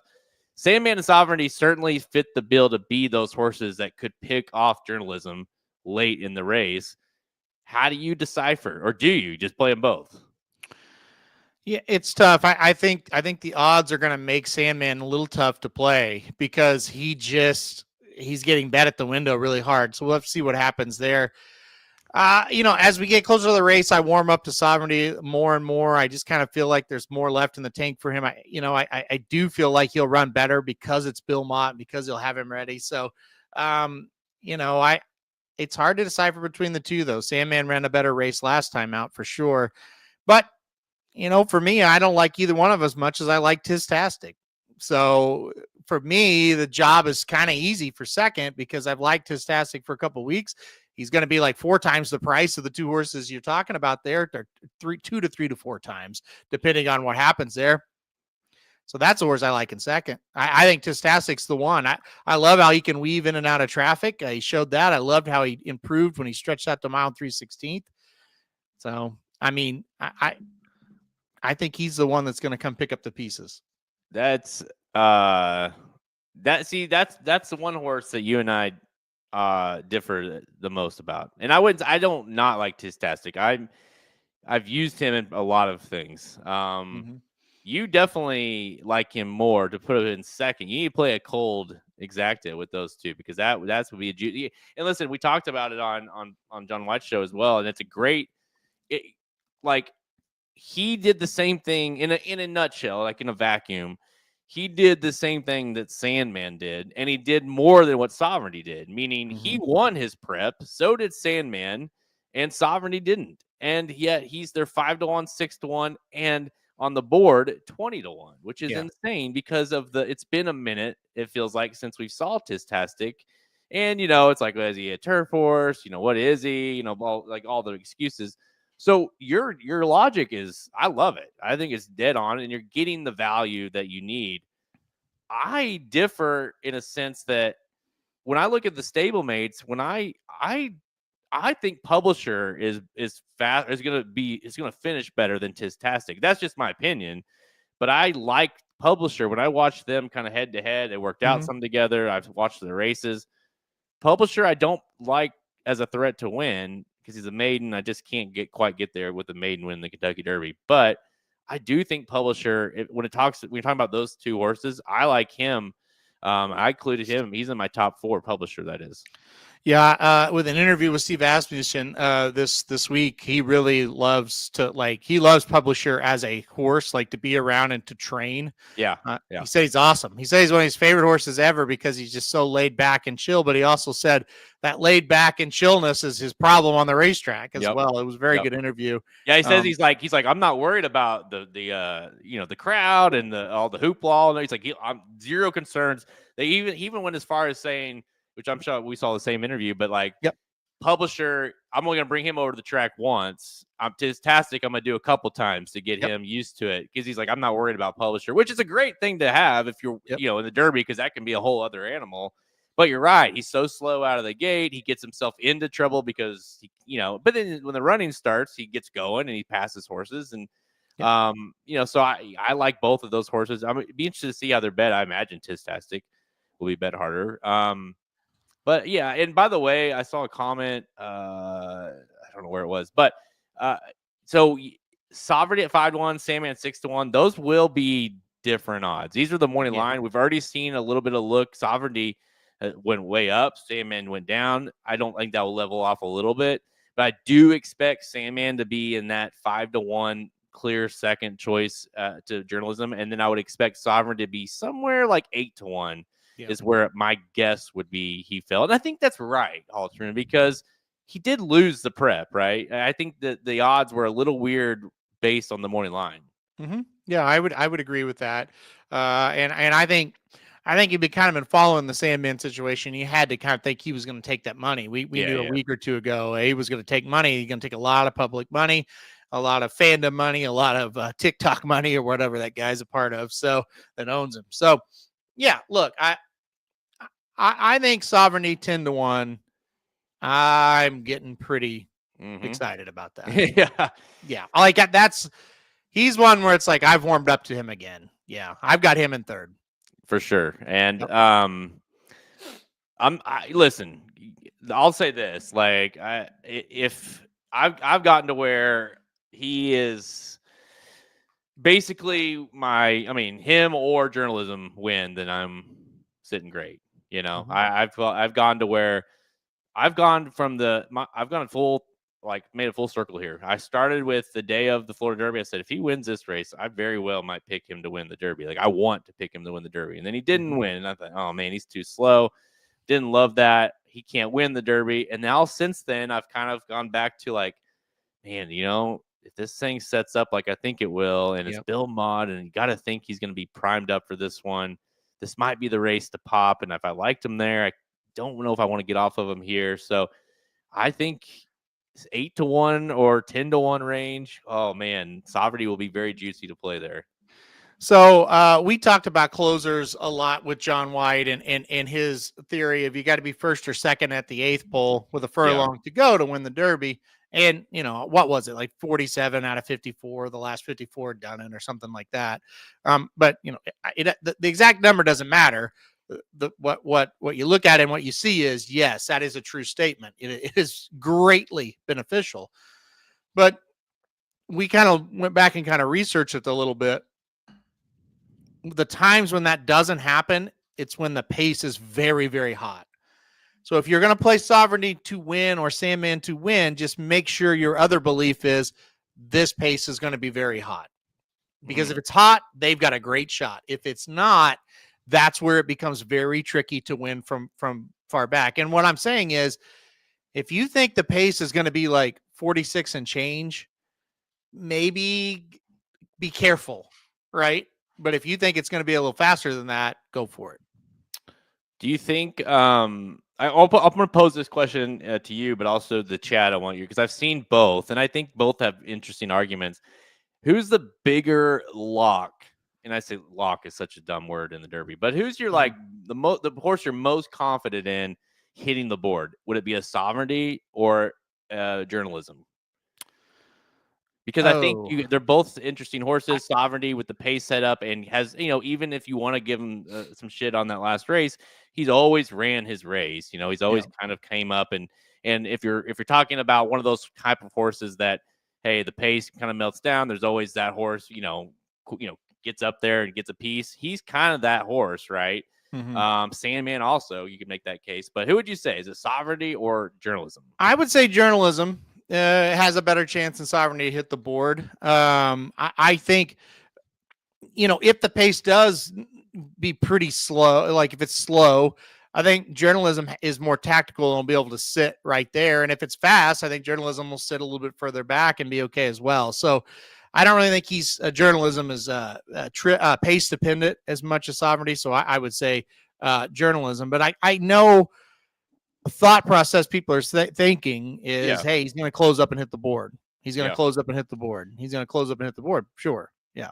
Sandman and Sovereignty certainly fit the bill to be those horses that could pick off Journalism late in the race. How do you decipher, or do you just play them both? Yeah, it's tough. I think the odds are going to make Sandman a little tough to play because he's getting bet at the window really hard. So we'll have to see what happens there. As we get closer to the race, I warm up to Sovereignty more and more. I just kind of feel like there's more left in the tank for him. I do feel like he'll run better because it's Bill Mott, because he'll have him ready. So, it's hard to decipher between the two, though. Sandman ran a better race last time out for sure. But, for me, I don't like either one of us as much as I like Tistastic. So for me, the job is kind of easy for second because I've liked Tistastic for a couple of weeks. He's going to be like 4 times the price of the 2 horses you're talking about there. They're 2 to 3 to 4 times, depending on what happens there. So that's the horse I like in second. I think Tistastic's the one. I love how he can weave in and out of traffic. He showed that. I loved how he improved when he stretched out to mile 3/16. So, I mean, I think he's the one that's going to come pick up the pieces. That's the one horse that you and I differ the most about. And I don't not like Tistastic. I've used him in a lot of things. You definitely like him more to put it in second. You need to play a cold exacta with those two because that's would be a and listen, we talked about it on John White's show as well, and it's a great he did the same thing in a nutshell, like in a vacuum. He did the same thing that Sandman did, and he did more than what Sovereignty did, meaning he won his prep. So did Sandman, and Sovereignty didn't. And yet they're 5-1, 6-1, and on the board 20-1, which is insane because of it's been a minute, it feels like, since we saw Tistastic. And, it's like, is he a turf horse? What is he? All the excuses. So your logic is, I love it. I think it's dead on, and you're getting the value that you need. I differ in a sense that when I look at the stablemates, when I think Publisher is fast, is going to finish better than Tistastic. That's just my opinion, but I like Publisher. When I watched them kind of head to head, they worked out some together. I've watched the races. Publisher, I don't like as a threat to win, because he's a maiden. I just can't quite get there with the maiden win in the Kentucky Derby. But I do think Publisher, when you're talking about those 2 horses, I like him. I included him. He's in my top 4, Publisher, that is. Yeah, with an interview with Steve Asmussen this week, he really loves he loves Publisher as a horse, to be around and to train. Yeah. He said he's awesome. He said he's one of his favorite horses ever because he's just so laid back and chill. But he also said that laid back and chillness is his problem on the racetrack as well. It was a very good interview. Yeah, he says he's like I'm not worried about the crowd and all the hoopla. And he's like I'm zero concerns. They even went as far as saying, which I'm sure we saw the same interview, but Publisher, I'm only going to bring him over to the track once. Tistastic, I'm going to do a couple times to get him used to it, because he's like, I'm not worried about Publisher, which is a great thing to have if you're, in the Derby, because that can be a whole other animal. But you're right. He's so slow out of the gate. He gets himself into trouble because, but then when the running starts, he gets going and he passes horses. And, so I like both of those horses. It'd be interested to see how they're bet. I imagine Tistastic will be bet harder. But yeah, and by the way, I saw a comment. I don't know where it was, but so Sovereignty at 5-1, Sandman 6-1. Those will be different odds. These are the morning line. We've already seen a little bit of look. Sovereignty went way up. Sandman went down. I don't think that will level off a little bit, but I do expect Sandman to be in that 5-1 clear second choice to journalism, and then I would expect Sovereign to be somewhere like 8-1. Is where my guess would be he fell. And I think that's right, Haltern, because he did lose the prep, right? I think that the odds were a little weird based on the morning line. Yeah, I would agree with that. And I think you've been kind of been following the Sandman situation. You had to kind of think he was going to take that money. We knew a week or two ago he was going to take money. He's going to take a lot of public money, a lot of fandom money, a lot of TikTok money or whatever that guy's a part of, so that owns him. So yeah, look, I think Sovereignty 10-1. I'm getting pretty excited about that. Yeah. I like that. He's one where it's like I've warmed up to him again. Yeah, I've got him in third for sure. And listen, I'll say this: if I've gotten to where he is. basically him or journalism win, then I'm sitting great. You know, I've gone to where I've gone from I've gone full, like made a full circle here. I started with the day of the Florida Derby. I said, if he wins this race, I very well might pick him to win the Derby. Like I want to pick him to win the Derby. And then he didn't win. And I thought, oh man, he's too slow. Didn't love that. He can't win the Derby. And now since then, I've kind of gone back to like, man, you know, if this thing sets up like I think it will, and it's Bill Mott, and you got to think he's going to be primed up for this one, this might be the race to pop. And if I liked him there, I don't know if I want to get off of him here. So I think it's 8-1 or 10-1 range. Oh man, Sovereignty will be very juicy to play there. So we talked about closers a lot with John White and his theory of you got to be first or second at the 8th pole with a furlong to go to win the Derby. And, you know, what was it? Like 47 out of 54, the last 54 done in or something like that. But, you know, the exact number doesn't matter. What you look at and what you see is, yes, that is a true statement. It is greatly beneficial. But we kind of went back and kind of researched it a little bit. The times when that doesn't happen, it's when the pace is very, very hot. So if you're going to play Sovereignty to win or Sandman to win, just make sure your other belief is this pace is going to be very hot. Because if it's hot, they've got a great shot. If it's not, that's where it becomes very tricky to win from far back. And what I'm saying is, if you think the pace is going to be like 46 and change, maybe be careful, right? But if you think it's going to be a little faster than that, go for it. Do you think I'm going to pose this question to you, but also the chat I want you, because I've seen both, and I think both have interesting arguments. Who's the bigger lock? And I say lock is such a dumb word in the Derby, but who's your like the horse you're most confident in hitting the board? Would it be a Sovereignty or journalism? Because I think they're both interesting horses. Sovereignty with the pace set up and has, you know, even if you want to give him some shit on that last race, he's always ran his race. You know, he's always kind of came up and if you're talking about one of those type of horses that, hey, the pace kind of melts down, there's always that horse, you know, gets up there and gets a piece. He's kind of that horse, right? Sandman also, you could make that case. But who would you say? Is it Sovereignty or journalism? I would say journalism has a better chance than Sovereignty to hit the board. I think, you know, if the pace does be pretty slow, like if it's slow, I think journalism is more tactical and will be able to sit right there. And if it's fast, I think journalism will sit a little bit further back and be okay as well. So I don't really think journalism is pace dependent as much as Sovereignty. So I would say journalism, but I know thought process people are thinking is, hey, he's going to close up and hit the board. He's going to close up and hit the board. He's going to close up and hit the board. Sure. Yeah.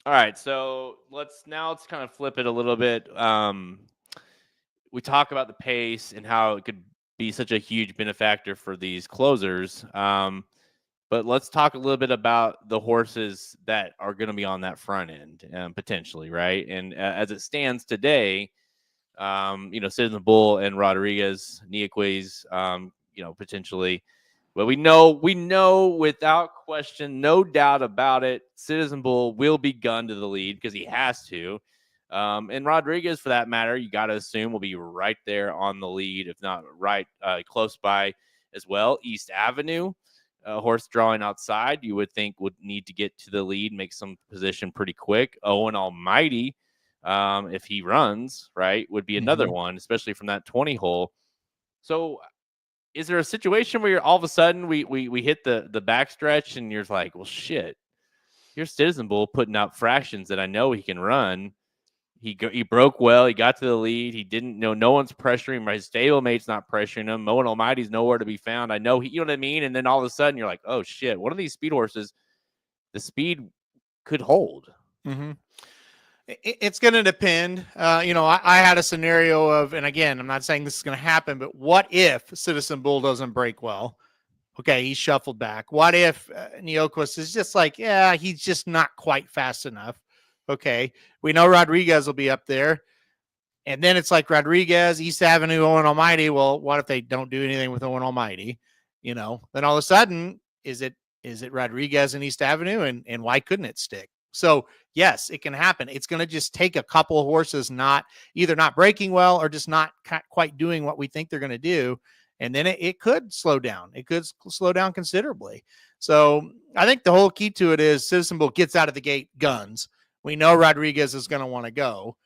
All right. So let's kind of flip it a little bit. We talk about the pace and how it could be such a huge benefactor for these closers. But let's talk a little bit about the horses that are going to be on that front end potentially. Right. And as it stands today, you know, Citizen Bull and Rodriguez, Niequez, you know, potentially. But we know without question, no doubt about it, Citizen Bull will be gunned to the lead because he has to. And Rodriguez, for that matter, you got to assume will be right there on the lead, if not right close by as well. East Avenue, horse drawing outside, you would think would need to get to the lead, make some position pretty quick. Owen Almighty, if he runs, right, would be another one, especially from that 20 hole. So is there a situation where all of a sudden we hit the backstretch and you're like, well, shit, here's Citizen Bull putting out fractions that I know he can run. He broke well. He got to the lead. He didn't know. No one's pressuring him. His stablemate's not pressuring him. Owen Almighty's nowhere to be found. I know you know what I mean? And then all of a sudden you're like, oh, shit, one of these speed horses, the speed could hold. It's going to depend. You know, I had a scenario of, and again, I'm not saying this is going to happen, but what if Citizen Bull doesn't break well? Okay, he's shuffled back. What if Niequez is just like, yeah, he's just not quite fast enough? Okay, we know Rodriguez will be up there. And then it's like Rodriguez, East Avenue, Owen Almighty. Well, what if they don't do anything with Owen Almighty? You know, then all of a sudden, is it Rodriguez and East Avenue? And why couldn't it stick? So yes, it can happen. It's going to just take a couple of horses either not breaking well or just not quite doing what we think they're going to do. And then it could slow down. It could slow down considerably. So I think the whole key to it is Citizen Bull gets out of the gate guns. We know Rodriguez is going to want to go.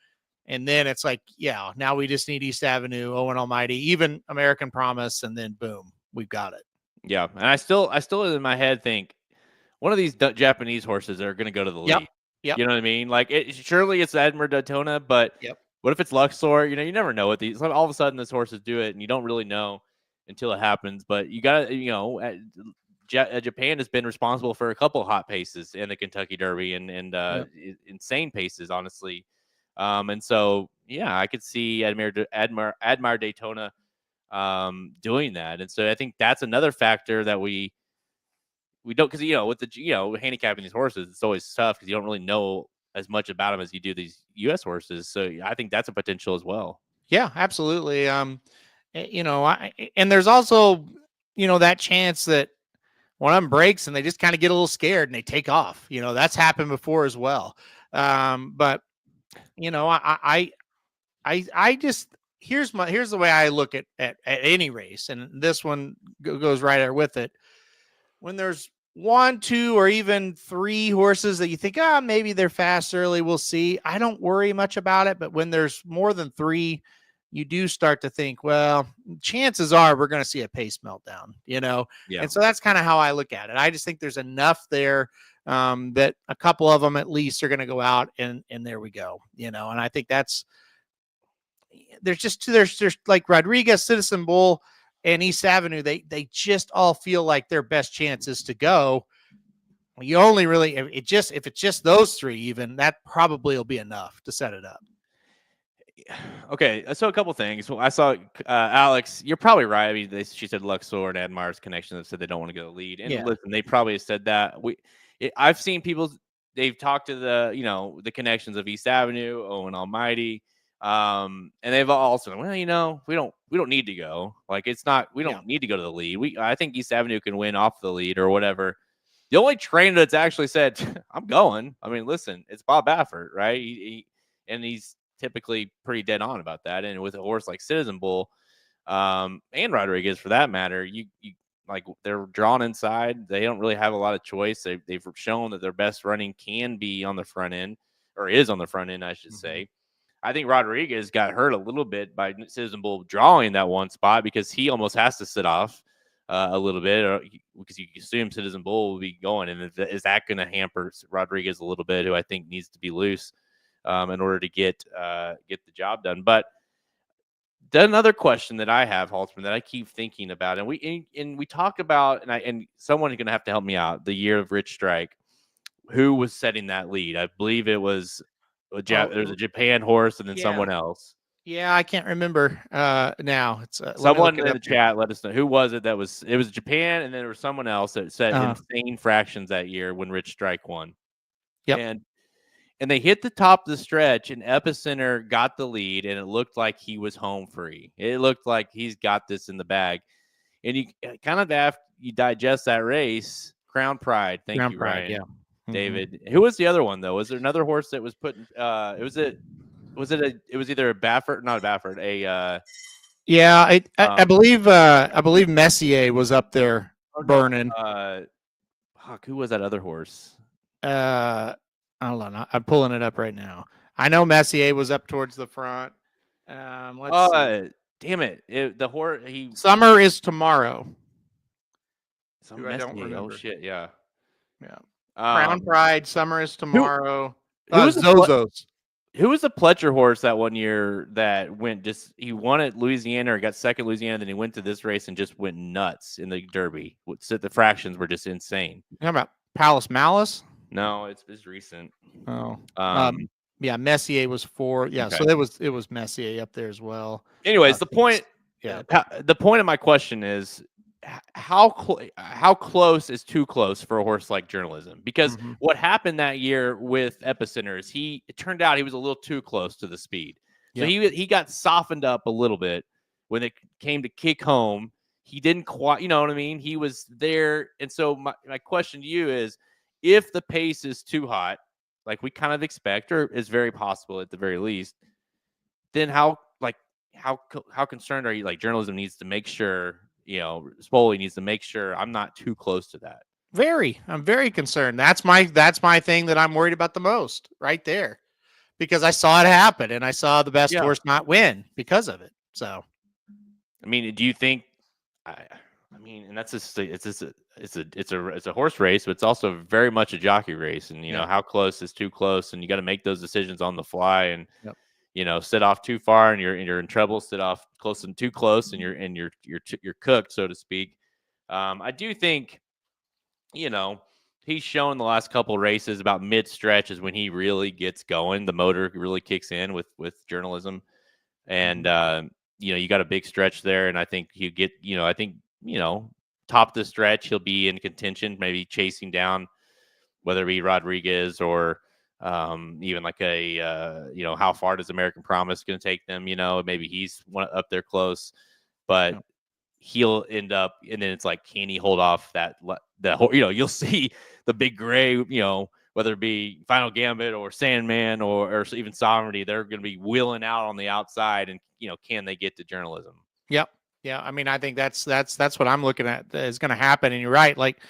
And then it's like, yeah, now we just need East Avenue, Owen Almighty, even American Promise. And then boom, we've got it. Yeah. And I still in my head think one of these Japanese horses are going to go to the lead. Yep. You know what I mean? Like surely it's Admiral Daytona, but what if it's Luxor? You know, you never know what these, all of a sudden these horses do it and you don't really know until it happens. But you got to, Japan has been responsible for a couple of hot paces in the Kentucky Derby and insane paces, honestly. And so, yeah, I could see Admire Daytona doing that. And so I think that's another factor that we don't, because, with the, handicapping these horses, it's always tough because you don't really know as much about them as you do these U.S. horses. So I think that's a potential as well. Yeah, absolutely. And there's also, that chance that one of them breaks and they just kind of get a little scared and they take off. That's happened before as well. But I just here's the way I look at any race, and this one goes right there with it. When there's 1, 2, or even 3 horses that you think, maybe they're fast early, we'll see. I don't worry much about it. But when there's more than 3, you do start to think, well, chances are we're going to see a pace meltdown, Yeah. And so that's kind of how I look at it. I just think there's enough there that a couple of them at least are going to go out and there we go, And I think there's like Rodriguez, Citizen Bull, and East Avenue. They just all feel like their best chances to go. You only really, if it's just those 3, even that probably will be enough to set it up. Okay, so a couple things. Well, I saw Alex. You're probably right. I mean, she said Luxor and Admire's connection that said they don't want to go to the lead. And listen, they probably have said that. I've seen people. They've talked to the connections of East Avenue, Owen Almighty, and they've also we don't need to go. Like we don't need to go to the lead. I think East Avenue can win off the lead or whatever. The only trainer that's actually said I'm going. I mean, listen, it's Bob Baffert, right? He's typically pretty dead on about that. And with a horse like Citizen Bull, and Rodriguez for that matter, you like they're drawn inside. They don't really have a lot of choice. They've shown that their best running can be on the front end, or is on the front end, I should say. I think Rodriguez got hurt a little bit by Citizen Bull drawing that one spot because he almost has to sit off a little bit because you assume Citizen Bull will be going. And is that going to hamper Rodriguez a little bit, who I think needs to be loose in order to get the job done? But another question that I have, Haltzman, that I keep thinking about, and we talk about, and someone is going to have to help me out, the year of Rich Strike, who was setting that lead. I believe it was there's a Japan horse and then someone else. Yeah, I can't remember now. It's someone in the chat. Let us know who was it. It was Japan, and then there was someone else that set insane fractions that year when Rich Strike won. Yep. And they hit the top of the stretch, and Epicenter got the lead, and it looked like he was home free. It looked like he's got this in the bag. And you kind of, after you digest that race, Crown Pride. Thank you, Ryan. Yeah. David. Who was the other one, though? Was there another horse that was put? It was either a Baffert, not a Baffert, I believe Messier was up there burning. Who was that other horse? Hold on, I'm pulling it up right now. I know Messier was up towards the front. Let's see. Damn it! The horse. Summer is tomorrow. I don't remember. Oh shit! Yeah. Crown Pride. Summer is tomorrow. Who was Zozos? Who was the Pletcher horse that one year that went he won at Louisiana or got second Louisiana, then he went to this race and just went nuts in the Derby. So the fractions were just insane. You talking about Palace Malice? No, it's recent. Oh, Messier was 4. Yeah, okay. So it was Messier up there as well. Anyways, the point of my question is how close is too close for a horse like Journalism? Because what happened that year with Epicenter is it turned out he was a little too close to the speed. So he got softened up a little bit when it came to kick home. He didn't quite, you know what I mean? He was there. And so my question to you is, if the pace is too hot, like we kind of expect, or is very possible at the very least, then how concerned are you? Like, journalism needs to make sure, Spoley needs to make sure I'm not too close to that. I'm very concerned. That's my thing that I'm worried about the most right there, because I saw it happen and I saw the best horse not win because of it. So, I mean, do you think, I mean, and that's just, it's a horse race, but it's also very much a jockey race. And, how close is too close, and you got to make those decisions on the fly, and, sit off too far and you're in trouble, sit off close and too close, and you're cooked, so to speak. I do think, he's shown the last couple races about mid stretch is when he really gets going. The motor really kicks in with journalism, and you got a big stretch there, and I think you get, top of the stretch, he'll be in contention, maybe chasing down whether it be Rodriguez or even like how far does American Promise going to take them? Maybe he's up there close, but he'll end up, and then it's like, can he hold off you'll see the big gray, whether it be Final Gambit or Sandman or even Sovereignty, they're going to be wheeling out on the outside, and can they get to journalism? Yep. Yeah. I mean, I think that's what I'm looking at is going to happen. And you're right. Like,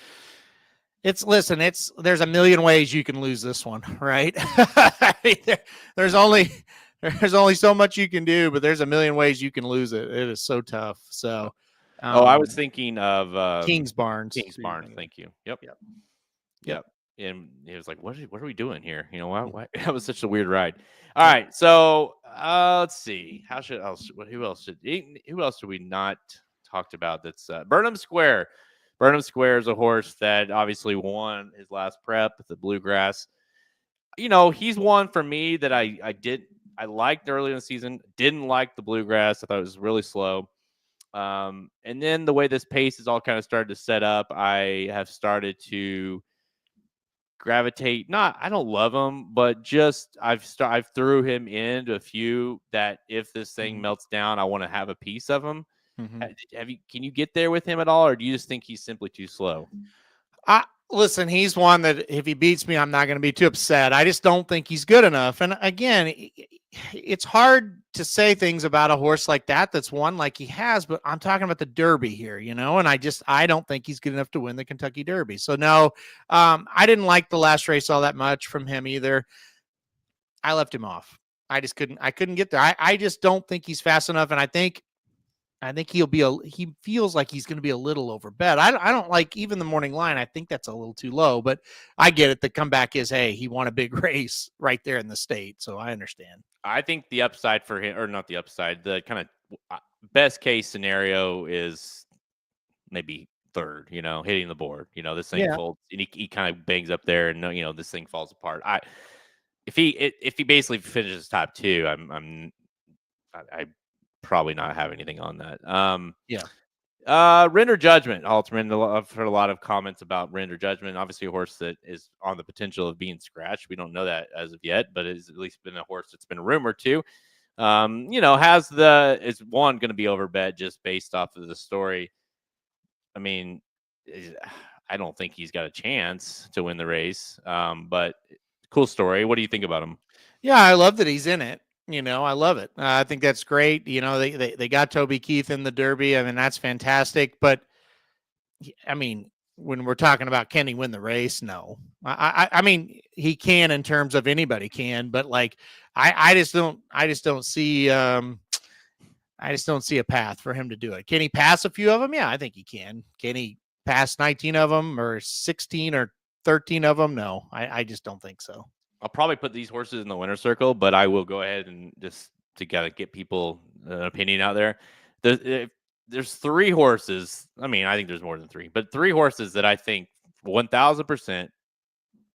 there's a million ways you can lose this one, right? I mean, there's only so much you can do, but there's a million ways you can lose it. It is so tough. So, I was thinking of King's Barnes. Thank you. Yep. And he was like, "What are we doing here? Why? That was such a weird ride." All right, so let's see. Who else should we not talked about? That's Burnham Square. Burnham Square is a horse that obviously won his last prep at the Bluegrass. He's one for me that I liked early in the season. Didn't like the Bluegrass. I thought it was really slow. And then the way this pace is all kind of started to set up, I have started to gravitate. I don't love him, but just I've threw him into a few that if this thing melts down, I want to have a piece of him. Can you get there with him at all, or do you just think he's simply too slow? Listen, he's one that if he beats me, I'm not going to be too upset. I just don't think he's good enough. And again, it's hard to say things about a horse like that that's won like he has, but I'm talking about the Derby here, and I don't think he's good enough to win the Kentucky Derby. So no, I didn't like the last race all that much from him either. I left him off. I couldn't get there. I just don't think he's fast enough. And I think he feels like he's going to be a little overbet. I don't like even the morning line. I think that's a little too low, but I get it. The comeback is, hey, he won a big race right there in the state. So I understand. I think the upside for him, or not the upside, the kind of best case scenario is maybe third, hitting the board. This thing folds, and he kind of bangs up there, and this thing falls apart. If he basically finishes top two, I probably not have anything on that. Render Judgment, Halterman. I've heard a lot of comments about Render Judgment. Obviously, a horse that is on the potential of being scratched. We don't know that as of yet, but it's at least been a horse that's been rumored to. Is one going to be overbet just based off of the story? I mean, I don't think he's got a chance to win the race. But cool story. What do you think about him? Yeah, I love that he's in it. I love it. I think that's great. They got Toby Keith in the Derby. I mean, that's fantastic. But I mean, when we're talking about can he win the race? No, I mean, he can in terms of anybody can, but like, I just don't see a path for him to do it. Can he pass a few of them? Yeah, I think he can. Can he pass 19 of them or 16 or 13 of them? No, I just don't think so. I'll probably put these horses in the winner's circle, but I will go ahead and just to get people an opinion out there. There's three horses. I mean, I think there's more than three, but three horses that I think 1,000%,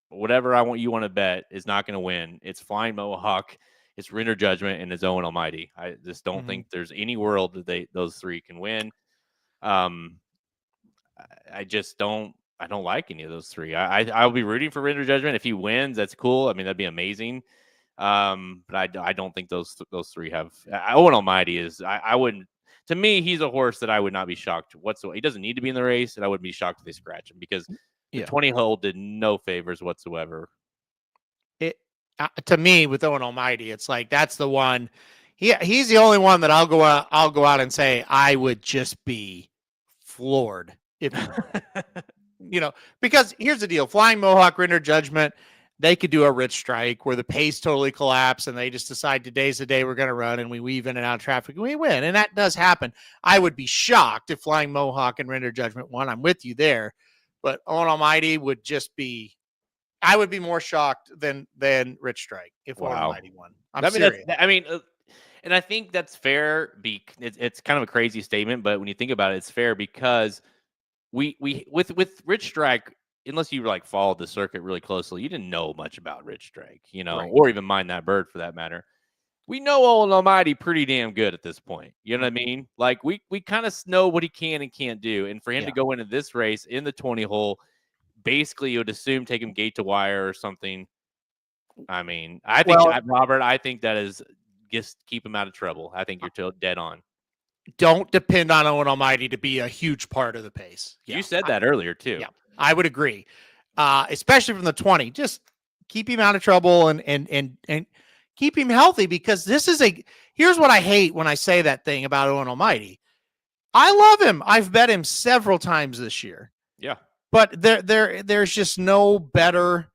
whatever you want to bet is not going to win. It's Flying Mohawk, it's Render Judgment, and it's Owen Almighty. I just don't think there's any world that those three can win. I just don't. I don't like any of those three. I'll be rooting for Render Judgment. If he wins, that's cool. I mean, that'd be amazing. But I don't think those three have. Owen Almighty is. I wouldn't. To me, he's a horse that I would not be shocked whatsoever. He doesn't need to be in the race, and I wouldn't be shocked if they scratch him because the 20 hole did no favors whatsoever. to me, with Owen Almighty, it's like that's the one. He's the only one that I'll go out and say I would just be floored if because here's the deal: Flying Mohawk, Render Judgment, they could do a rich strike where the pace totally collapse and they just decide today's the day we're going to run, and we weave in and out of traffic and we win, and that does happen. I would be shocked if Flying Mohawk and Render Judgment won. I'm with you there, but Owen Almighty would just be. I would be more shocked than Rich Strike if Owen Almighty won. I'm serious. And I think that's fair. It's kind of a crazy statement, but when you think about it, it's fair because we with Rich Strike, unless you like followed the circuit really closely, you didn't know much about Rich Strike, Right. or even Mind That Bird for that matter. We know Owen Almighty pretty damn good at this point. You know what I mean? Like we kind of know what he can and can't do, and for him to go into this race in the 20 hole. Basically, you would assume take him gate to wire or something. I mean, Robert, I think that is just keep him out of trouble. I think you're dead on. Don't depend on Owen Almighty to be a huge part of the pace. You said that earlier, too. Yeah, I would agree. Especially from the 20. Just keep him out of trouble and keep him healthy, because here's what I hate when I say that thing about Owen Almighty. I love him. I've bet him several times this year. Yeah. But there's just no better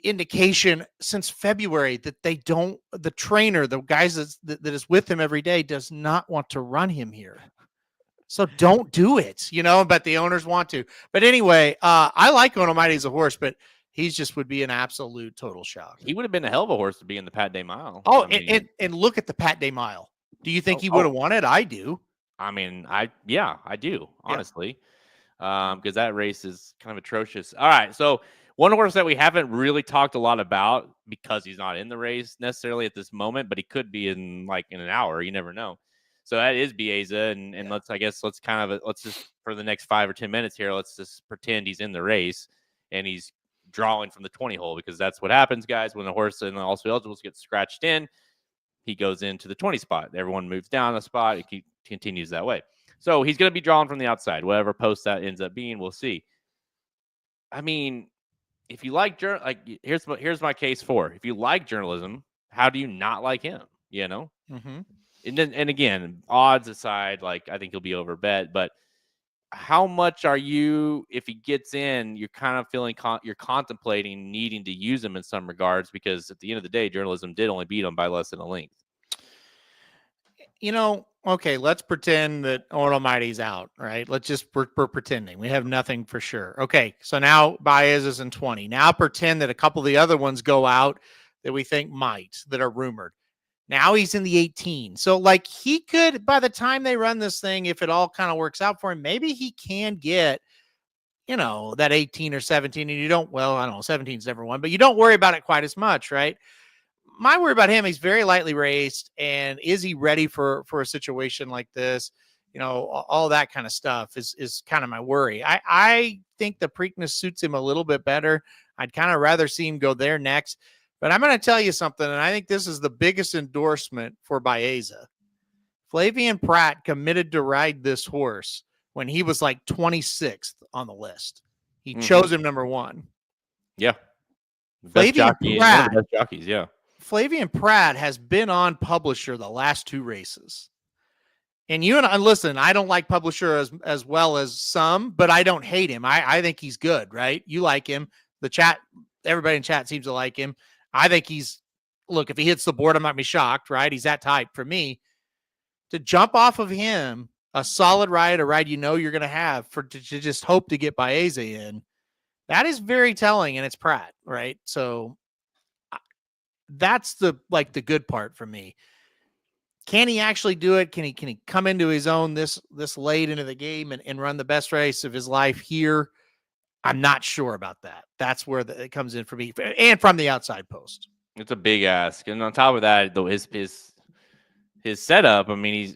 indication since February that the trainer, the guys that is with him every day, does not want to run him here. So don't do it, but the owners want to. But anyway, I like Owen Almighty as a horse, but he just would be an absolute total shock. He would have been a hell of a horse to be in the Pat Day Mile. Oh, and look at the Pat Day Mile. Do you think he would have won it? I do. I mean, I do, honestly. Yeah. Because that race is kind of atrocious. All right, so one horse that we haven't really talked a lot about because he's not in the race necessarily at this moment, but he could be in an hour. You never know. So that is Bieza, and let's just for the next 5 or 10 minutes here, let's just pretend he's in the race and he's drawing from the 20 hole, because that's what happens, guys. When the horse and the also eligibles get scratched in, he goes into the 20 spot. Everyone moves down a spot. It continues that way. So he's going to be drawn from the outside. Whatever post that ends up being, we'll see. I mean, if you like here's my case for. If you like journalism, how do you not like him? Mm-hmm. And again, odds aside, I think he'll be overbet. But how much are you, if he gets in, you're kind of feeling you're contemplating needing to use him in some regards, because at the end of the day, journalism did only beat him by less than a length. Okay, let's pretend that Owen Almighty's out, right? We're pretending. We have nothing for sure. Okay, so now Baez is in 20. Now pretend that a couple of the other ones go out that we think that are rumored. Now he's in the 18. So he could, by the time they run this thing, if it all kind of works out for him, maybe he can get, that 18 or 17, and I don't know, 17's never won, but you don't worry about it quite as much, right? My worry about him, he's very lightly raced, and is he ready for a situation like this? All that kind of stuff is kind of my worry. I think the Preakness suits him a little bit better. I'd kind of rather see him go there next. But I'm going to tell you something, and I think this is the biggest endorsement for Baeza. Flavien Prat committed to ride this horse when he was 26th on the list. He chose him number 1. Yeah. Best jockey, one of the best jockeys, yeah. Flavien Prat has been on Publisher the last 2 races. And listen, I don't like Publisher as well as some, but I don't hate him. I think he's good, right? You like him. The chat, everybody in chat seems to like him. I think look, if he hits the board, I'm not going to be shocked, right? He's that type. For me, to jump off of him, a solid ride, a ride you're going to have, to just hope to get Baeza in, that is very telling, and it's Prat, right? So that's the good part for me. Can he actually do it? Can he come into his own this late into the game and run the best race of his life here? I'm not sure about that. That's where it comes in for me, and from the outside post. It's a big ask, and on top of that, though, his setup. I mean,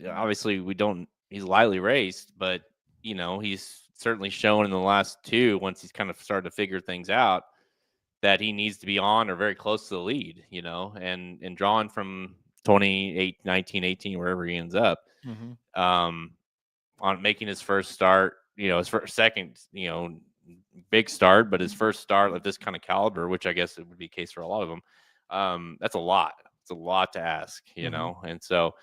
he's lightly raced, but he's certainly shown in the last 2, once he's kind of started to figure things out, that he needs to be on or very close to the lead. And drawing from 28, 19, 18, wherever he ends up, on making his first start, his second, big start, but his first start of this kind of caliber, which I guess it would be the case for a lot of them, that's a lot. It's a lot to ask, know? And so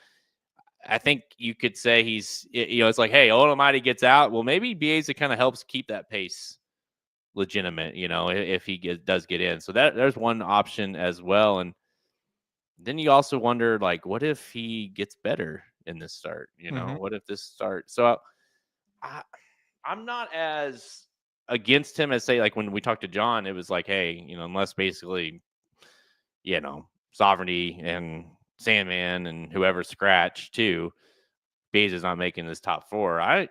I think you could say he's, it's like, hey, Old Almighty gets out. Well, maybe Bieza kind of helps keep that pace legitimate, if he does get in. So there's one option as well. And then you also wonder, like, what if he gets better in this start? What if this start? So I'm not as against him as, say, like when we talked to John, it was like, hey, unless basically, Sovereignty and Sandman and whoever scratch too, Bieza's not making this top 4.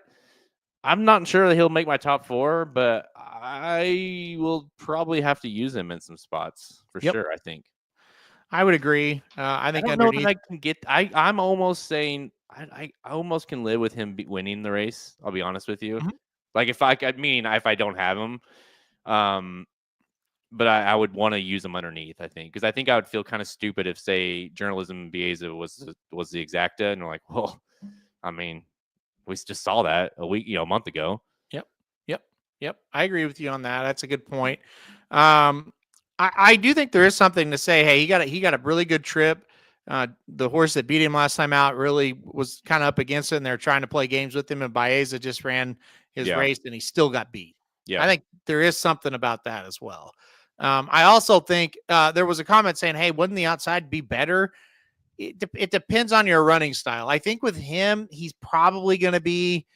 I'm not sure that he'll make my top 4, but I will probably have to use him in some spots for sure. I think I would agree. I think I don't know underneath, that I can get. I'm almost saying I almost can live with him winning the race. I'll be honest with you. Like if I don't have him, but I would want to use him underneath. I think because I think I would feel kind of stupid if, say, Journalism Bieza was the exacta, and we're like, well, I mean, we just saw that a month ago. Yep. I agree with you on that. That's a good point. I do think there is something to say. Hey, he got a really good trip. The horse that beat him last time out really was kind of up against it, and they're trying to play games with him. And Bieza just ran his race, and he still got beat. Yeah, I think there is something about that as well. I also think there was a comment saying, "Hey, wouldn't the outside be better?" It depends on your running style. I think with him, he's probably going to be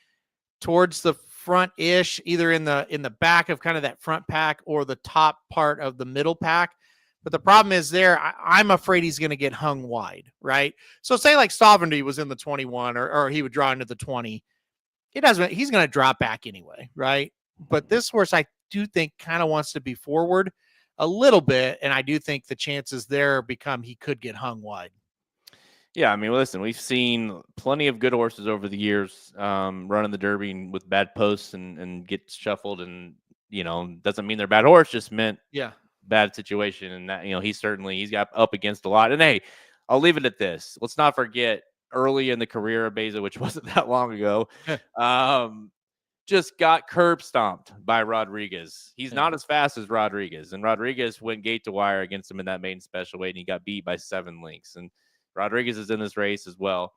towards the front-ish, either in the back of kind of that front pack or the top part of the middle pack. But the problem is I'm afraid he's going to get hung wide, right? So say like Sovereignty was in the 21 or he would draw into the 20. He's going to drop back anyway, right? But this horse, I do think kind of wants to be forward a little bit. And I do think the chances there become he could get hung wide. Yeah, I mean, listen, we've seen plenty of good horses over the years running the Derby with bad posts and get shuffled, and doesn't mean they're a bad horse, just meant bad situation. And that he's got up against a lot. And hey, I'll leave it at this. Let's not forget early in the career of Bieza, which wasn't that long ago, just got curb stomped by Rodriguez. He's not as fast as Rodriguez, and Rodriguez went gate to wire against him in that maiden special weight, and he got beat by 7 lengths. And Rodriguez is in this race as well.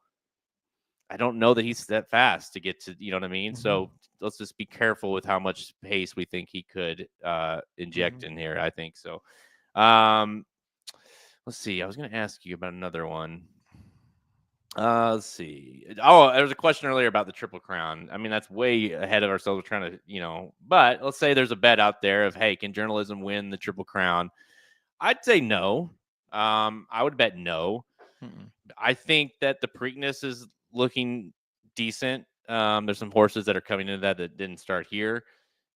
I don't know that he's that fast to get to, what I mean? So let's just be careful with how much pace we think he could inject in here, I think. So let's see. I was going to ask you about another one. Let's see. Oh, there was a question earlier about the Triple Crown. I mean, that's way ahead of ourselves. We're trying to, but let's say there's a bet out there of, hey, can Journalism win the Triple Crown? I'd say no. I would bet no. I think that the Preakness is looking decent. There's some horses that are coming into that didn't start here.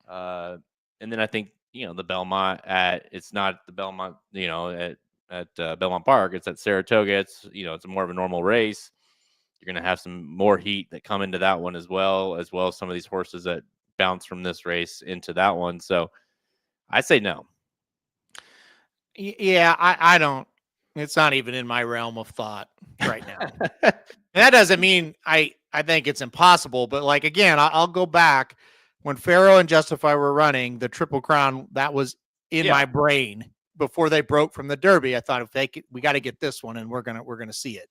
And then I think, the Belmont it's not the Belmont, at Belmont Park. It's at Saratoga. It's, it's more of a normal race. You're going to have some more heat that come into that one as well as some of these horses that bounce from this race into that one. So I say no. Yeah, I don't. It's not even in my realm of thought right now. That doesn't mean I think it's impossible, but like, again, I'll go back when Pharaoh and Justify were running the Triple Crown. That was in my brain before they broke from the Derby. I thought we got to get this one, and we're gonna see it.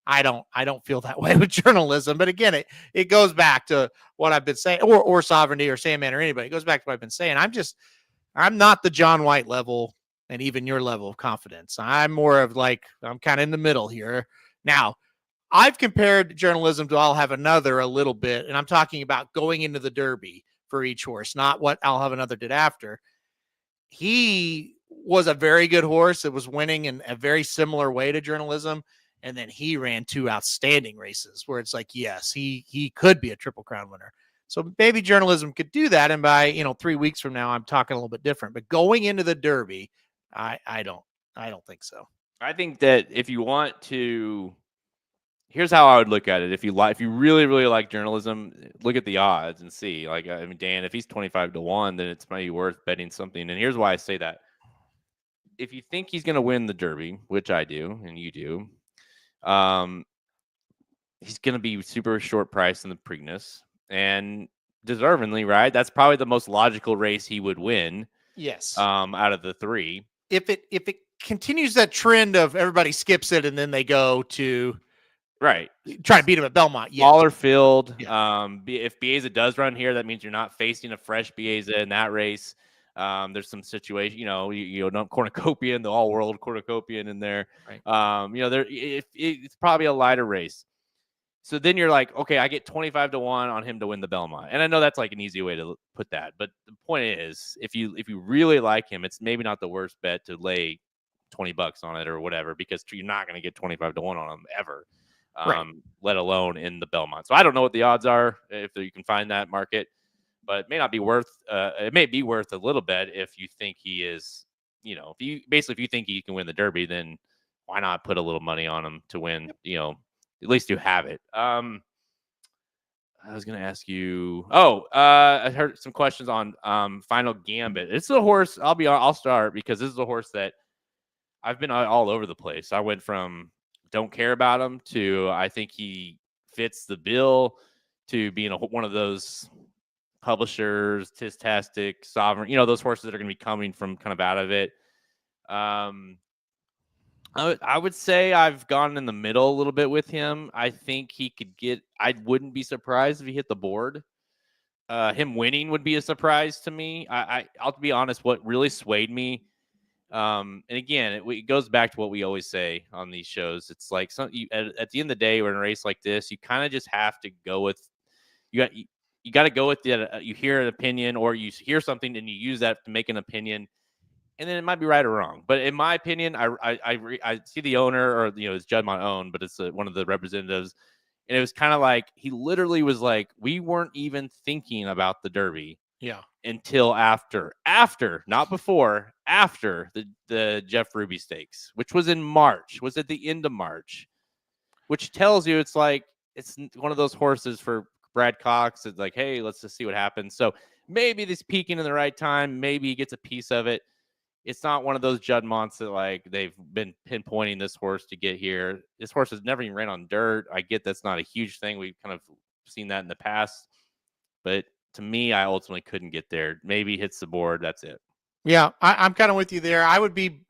I don't feel that way with Journalism, but again, it goes back to what I've been saying, or Sovereignty or Sandman or anybody. It goes back to what I've been saying. I'm not the John White level. And even your level of confidence. I'm more of like, I'm kind of in the middle here. Now, I've compared Journalism to I'll Have Another a little bit, and I'm talking about going into the Derby for each horse, not what I'll Have Another did after. He was a very good horse. It was winning in a very similar way to Journalism, and then he ran 2 outstanding races where it's like, yes, he could be a Triple Crown winner. So maybe Journalism could do that, and by 3 weeks from now, I'm talking a little bit different. But going into the Derby, I don't think so. I think that if you want to, here's how I would look at it. If you really, really like Journalism, look at the odds and see. Like, I mean, Dan, if he's 25-1, then it's maybe worth betting something. And here's why I say that. If you think he's going to win the Derby, which I do, and you do, he's going to be super short price in the Preakness. And deservingly, right? That's probably the most logical race he would win. Yes. Out of the three. If it continues that trend of everybody skips it and then they go to right try to beat him at Belmont. Smaller field. Yeah. If Bieza does run here, that means you're not facing a fresh Bieza in that race. There's some situation, you know, cornucopian, the all-world cornucopian in there. Right. It's probably a lighter race. So then you're like, okay, I get 25 to 1 on him to win the Belmont. And I know that's like an easy way to put that. But the point is, if you really like him, it's maybe not the worst bet to lay $20 on it or whatever, because you're not going to get 25 to 1 on him ever, let alone in the Belmont. So I don't know what the odds are if you can find that market, but it may not be worth it may be worth a little bit if you think he is, if you think he can win the Derby, then why not put a little money on him to win, at least you have it. I was going to ask you. I heard some questions on Final Gambit. It's a horse. I'll start because this is a horse that I've been all over the place. I went from don't care about him to I think he fits the bill to being one of those publishers, Tistastic, Sovereign. Those horses that are going to be coming from kind of out of it. I would say I've gone in the middle a little bit with him. I think he could I wouldn't be surprised if he hit the board. Him winning would be a surprise to me. I'll be honest, what really swayed me, and again, it goes back to what we always say on these shows. It's like at the end of the day, we're in a race like this, you kind of just have to go with, you got to go with you hear an opinion or you hear something and you use that to make an opinion. And then it might be right or wrong, but in my opinion, I see the owner, or it's Judd own, but it's one of the representatives, and it was kind of like he literally was like, we weren't even thinking about the Derby, until after, not before, after the Jeff Ruby Stakes, which was in March, was at the end of March, which tells you it's like it's one of those horses for Brad Cox. It's like, hey, let's just see what happens. So maybe this peaking in the right time, maybe he gets a piece of it. It's not one of those Juddmonts that like they've been pinpointing this horse to get here. This horse has never even ran on dirt. I get that's not a huge thing. We've kind of seen that in the past, but to me, I ultimately couldn't get there. Maybe hits the board. That's it. Yeah, I'm kind of with you there. I would be,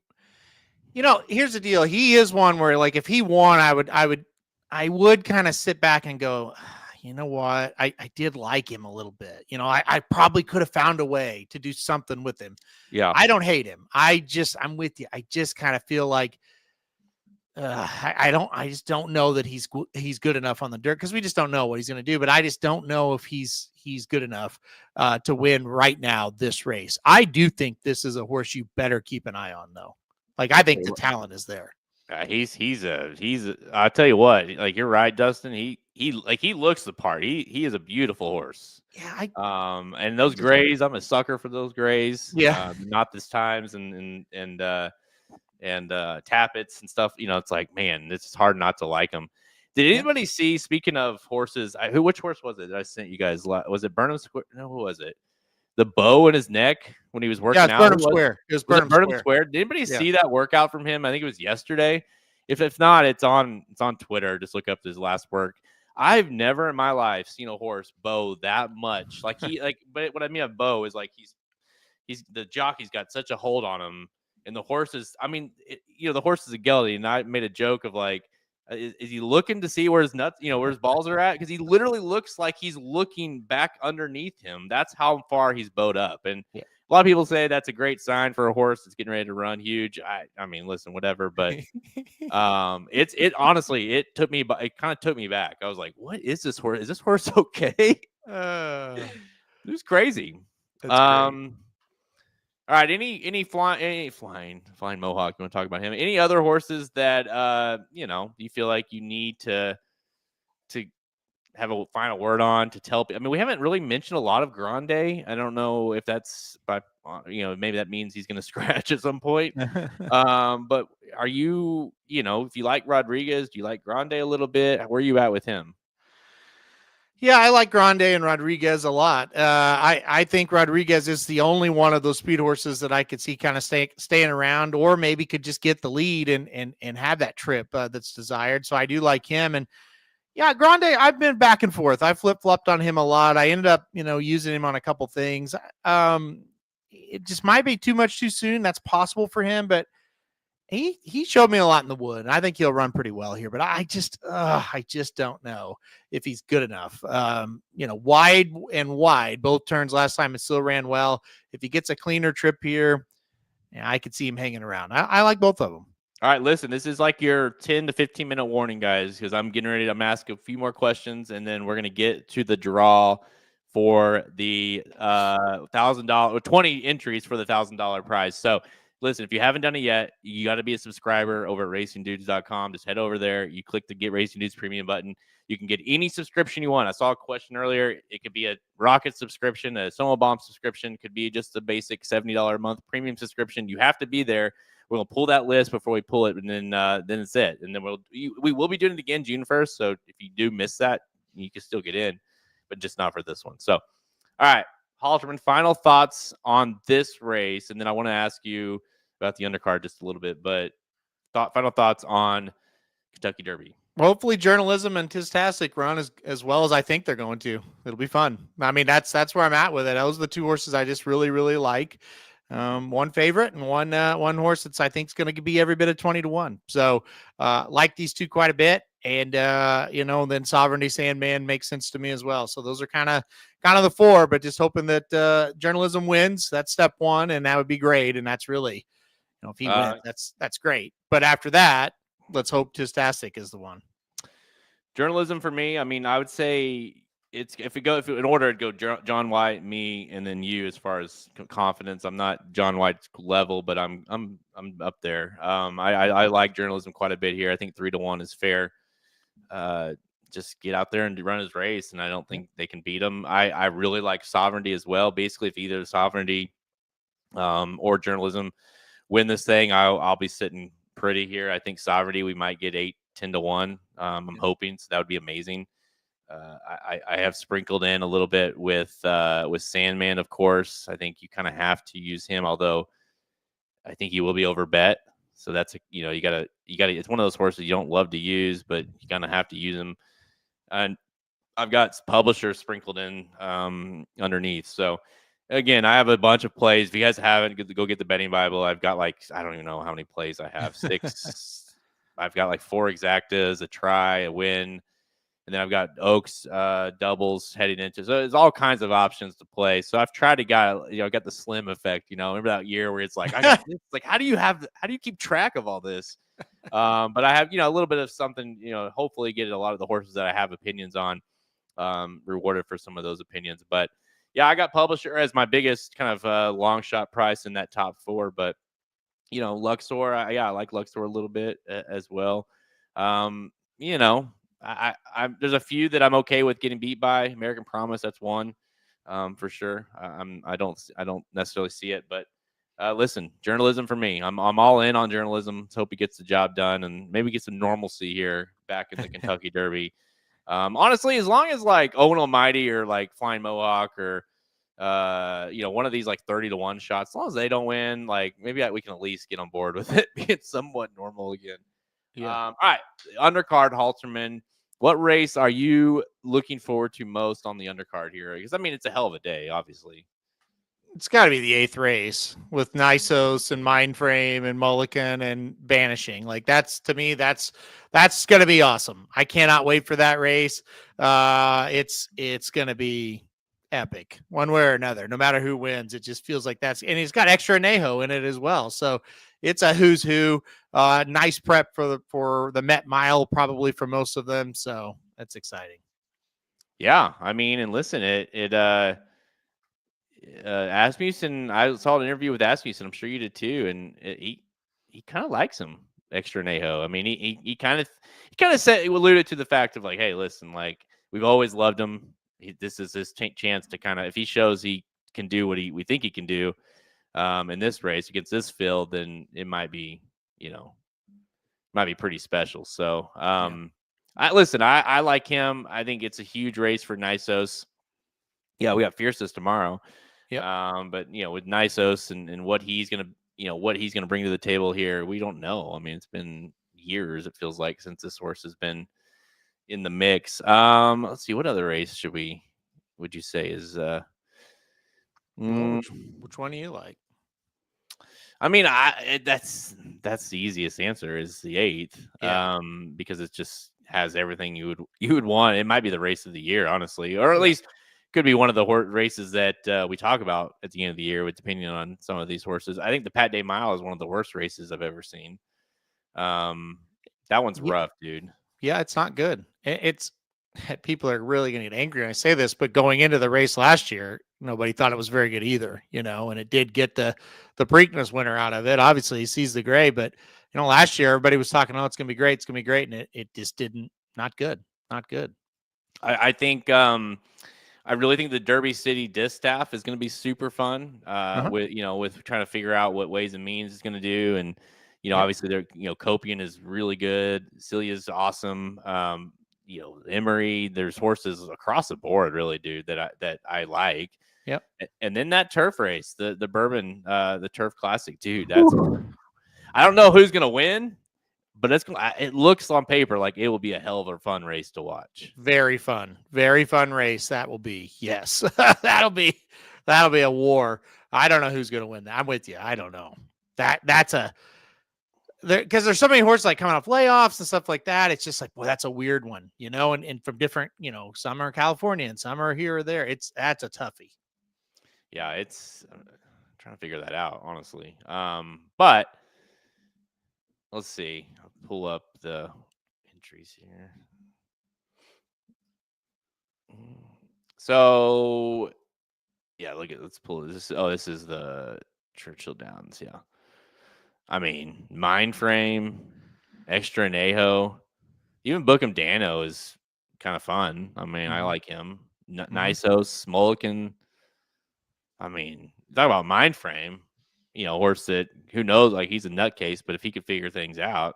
here's the deal. He is one where like if he won, I would kind of sit back and go, you know what? I did like him a little bit. I probably could have found a way to do something with him. Yeah. I don't hate him. I'm with you. I just kind of feel like I just don't know that he's good enough on the dirt, because we just don't know what he's going to do. But I just don't know if he's good enough to win right now this race. I do think this is a horse you better keep an eye on, though. Like, I think the talent is there. I'll tell you what, like, you're right, Dustin. He looks the part. He is a beautiful horse. Yeah. And those grays, I'm a sucker for those grays. Yeah. Not this times and tappets and stuff. It's like, man, it's hard not to like them. Did anybody see, speaking of horses, which horse was it that I sent you guys? Was it Burnham Square? No, who was it? The bow in his neck when he was working out. Burnham Square. It was Burnham Square. Did anybody see that workout from him? I think it was yesterday. If not, it's on Twitter. Just look up his last work. I've never in my life seen a horse bow that much. Like but what I mean by bow is like he's the jockey's got such a hold on him, and the horse is. I mean, the horse is a gelding, and I made a joke of like, is he looking to see where his nuts, where his balls are at? Because he literally looks like he's looking back underneath him. That's how far he's bowed up. And a lot of people say that's a great sign for a horse that's getting ready to run huge. I mean, listen, whatever. But it honestly, it kind of took me back. I was like, what is this horse? Is this horse okay? It was crazy. All right. Any flying Mohawk? You want to talk about him? Any other horses that you feel like you need to have a final word on to tell? I mean, we haven't really mentioned a lot of Grande. I don't know if that's maybe that means he's going to scratch at some point. But are you if you like Rodriguez, do you like Grande a little bit? Where are you at with him? Yeah, I like Grande and Rodriguez a lot. I think Rodriguez is the only one of those speed horses that I could see kind of staying around, or maybe could just get the lead and have that trip that's desired. So I do like him. And, Yeah, Grande, I've been back and forth. I flip-flopped on him a lot. I ended up, using him on a couple things. It just might be too much too soon. That's possible for him, but he showed me a lot in the wood, and I think he'll run pretty well here. But I just don't know if he's good enough. Wide and wide, both turns last time, it still ran well. If he gets a cleaner trip here, yeah, I could see him hanging around. I like both of them. All right, listen, this is like your 10 to 15-minute warning, guys, because I'm getting ready to ask a few more questions, and then we're going to get to the draw for the $1,000 or 20 entries for the $1,000 prize. So, listen, if you haven't done it yet, you got to be a subscriber over at racingdudes.com. Just head over there. You click the Get Racing Dudes Premium button. You can get any subscription you want. I saw a question earlier. It could be a Rocket subscription, a Soma Bomb subscription. Could be just a basic $70 a month premium subscription. You have to be there. We're going to pull that list before we pull it, and then it's it. And then we will be doing it again June 1st. So if you do miss that, you can still get in, but just not for this one. So, all right, Halterman, final thoughts on this race, and then I want to ask you about the undercard just a little bit, but final thoughts on Kentucky Derby. Hopefully journalism and Tistastic run as well as I think they're going to. It'll be fun. I mean, that's where I'm at with it. Those are the two horses I just really, really like. One favorite and one horse that's I think is going to be every bit of 20-1. So like these two quite a bit. And then Sovereignty Sandman makes sense to me as well. So those are kind of the four, but just hoping that journalism wins. That's step one, and that would be great. And that's really, if he wins, that's great. But after that, let's hope Tistastic is the one. Journalism for me, I mean, I would say it's if in order, it'd go John White, me, and then you as far as confidence. I'm not John White's level, but I'm up there. I like journalism quite a bit here. I think 3-1 is fair. Just get out there and run his race, and I don't think they can beat him. I really like Sovereignty as well. Basically, if either Sovereignty or journalism win this thing, I'll be sitting pretty here. I think Sovereignty we might get 10-1. I'm hoping, so that would be amazing. I have sprinkled in a little bit with Sandman, of course. I think you kind of have to use him, although I think he will be over bet. So that's you gotta. It's one of those horses you don't love to use, but you kind of have to use him. And I've got Publisher sprinkled in underneath. So again, I have a bunch of plays. If you guys haven't, go get the betting Bible. I've got I don't even know how many plays I have. 6. I've got 4 exactas, a try, a win. And then I've got Oaks doubles heading into. So there's all kinds of options to play. So I've tried to got the slim effect. Remember that year where it's I got this? How do you keep track of all this? But I have a little bit of something. Hopefully get a lot of the horses that I have opinions on rewarded for some of those opinions. But yeah, I got Publisher as my biggest kind of long shot price in that top 4. But Luxor, I like Luxor a little bit as well. There's a few that I'm okay with getting beat by. American Promise, that's one for sure. I don't necessarily see it, but listen, journalism for me. I'm all in on journalism. Let's hope he gets the job done and maybe get some normalcy here back in the Kentucky Derby. Honestly, as long as Owen Almighty or Flying Mohawk or one of these 30-1 shots, as long as they don't win, maybe we can at least get on board with it being somewhat normal again. Yeah. All right, undercard Halterman. What race are you looking forward to most on the undercard here? Because it's a hell of a day, obviously. It's got to be the 8th race with Nisos and Mindframe and Mulligan and Banishing. To me, that's going to be awesome. I cannot wait for that race. It's going to be epic one way or another. No matter who wins, it just feels like and he's got extra Anejo in it as well. So it's a who's who. Nice prep for the Met Mile, probably for most of them. So that's exciting. Yeah, and listen, Asmussen, I saw an interview with Asmussen. I'm sure you did too, and he kind of likes him, extra Neho. He kind of alluded to the fact of hey, listen, we've always loved him. This is his chance to kind of, if he shows he can do what we think he can do in this race against this field, then it might be pretty special. So I like him. I think it's a huge race for Nisos. Yeah, we got Fiercest tomorrow. Yeah. But with Nisos and what he's gonna bring to the table here, we don't know. It's been years, it feels like, since this horse has been in the mix. Let's see, what other race would you say is which one do you like? I mean, that's the easiest answer is the 8th, because it just has everything you would want. It might be the race of the year, honestly, or at least could be one of the races that we talk about at the end of the year, depending on some of these horses. I think the Pat Day Mile is one of the worst races I've ever seen. That one's rough, dude. Yeah, it's not good. It's people are really going to get angry when I say this, but going into the race last year, nobody thought it was very good either, and it did get the Preakness winner out of it. Obviously, he sees the gray, but last year everybody was talking, oh, it's going to be great, it's going to be great, and it just didn't. Not good. I think I really think the Derby City Distaff is going to be super fun. With trying to figure out what Ways and Means is going to do, and obviously they're Copian is really good, Celia's awesome. Emery, there's horses across the board, really, dude, that I like. Yep. And then that turf race, the Bourbon, the Turf Classic, dude. That's I don't know who's gonna win, but it looks on paper like it will be a hell of a fun race to watch. Very fun race that will be. Yes, that'll be a war. I don't know who's gonna win that. I'm with you. I don't know. That's because there's so many horses like coming off layoffs and stuff like that. It's just like, well, that's a weird one, and from different, some are in California and some are here or there. That's a toughie. Yeah, I'm trying to figure that out, honestly. But let's see. I'll pull up the entries here. So yeah, let's pull this. Oh, this is the Churchill Downs. Yeah. I mean, Mind Frame, Extra Anejo, even Bookham Dano is kind of fun. I mean, I like him. Nisos, Mulligan. I mean, talk about Mind Frame, horse that who knows, like he's a nutcase, but if he could figure things out,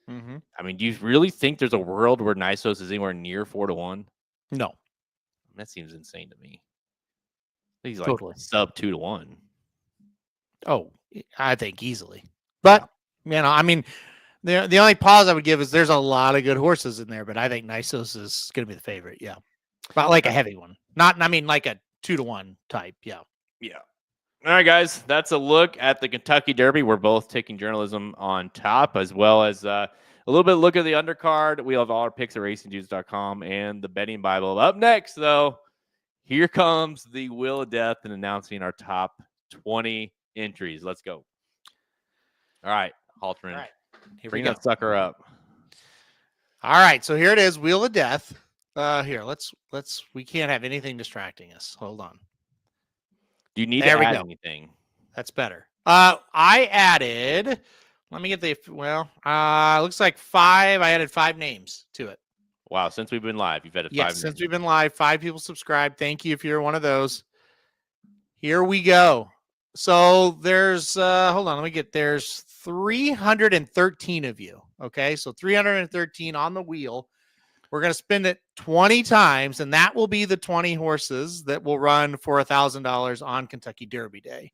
I mean, do you really think there's a world where Nisos is anywhere near 4-1? No, that seems insane to me. He's like totally sub 2-1. Oh, I think easily. But, I mean, the only pause I would give is there's a lot of good horses in there, but I think Nisos is going to be the favorite. Yeah. But like a heavy one. Like a 2-1 type. Yeah. Yeah. All right, guys. That's a look at the Kentucky Derby. We're both taking journalism on top, as well as a little bit look at the undercard. We have all our picks at racingdudes.com and the betting Bible. Up next, though, here comes the Wheel of Death and announcing our top 20 entries. Let's go. All right, Halterman. All right, bring that sucker up. All right, so here it is, Wheel of Death. Here, let's. We can't have anything distracting us. Hold on. Do you need to add anything? That's better. I added. Let me get the. Well, looks like 5. I added 5 names to it. Wow, since we've been live, you've added 5 names. Since we've been live, 5 people subscribed. Thank you if you're one of those. Here we go. So there's hold on, there's 313 of you. Okay, so 313 on the wheel. We're going to spin it 20 times, and that will be the 20 horses that will run for $1,000 on Kentucky Derby Day.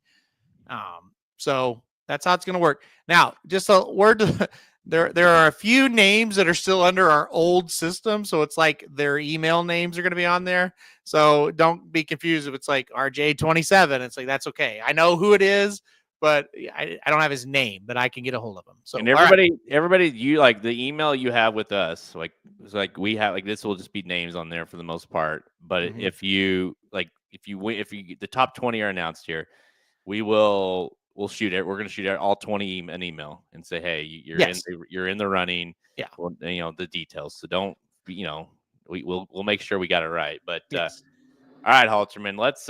So that's how it's going to work. Now, just a word to, there are a few names that are still under our old system, so it's like their email names are going to be on there. So don't be confused if it's like RJ27. It's like, that's okay. I know who it is, but I don't have his name, but I can get a hold of him. So and everybody, you like the email you have with us, like it's like we have like this will just be names on there for the most part. But if you the top 20 are announced here, we'll shoot it. We're going to shoot out all 20 an email and say, hey, you're in the running. Yeah, well, the details. So don't we'll make sure we got it right. But all right, Halterman, let's.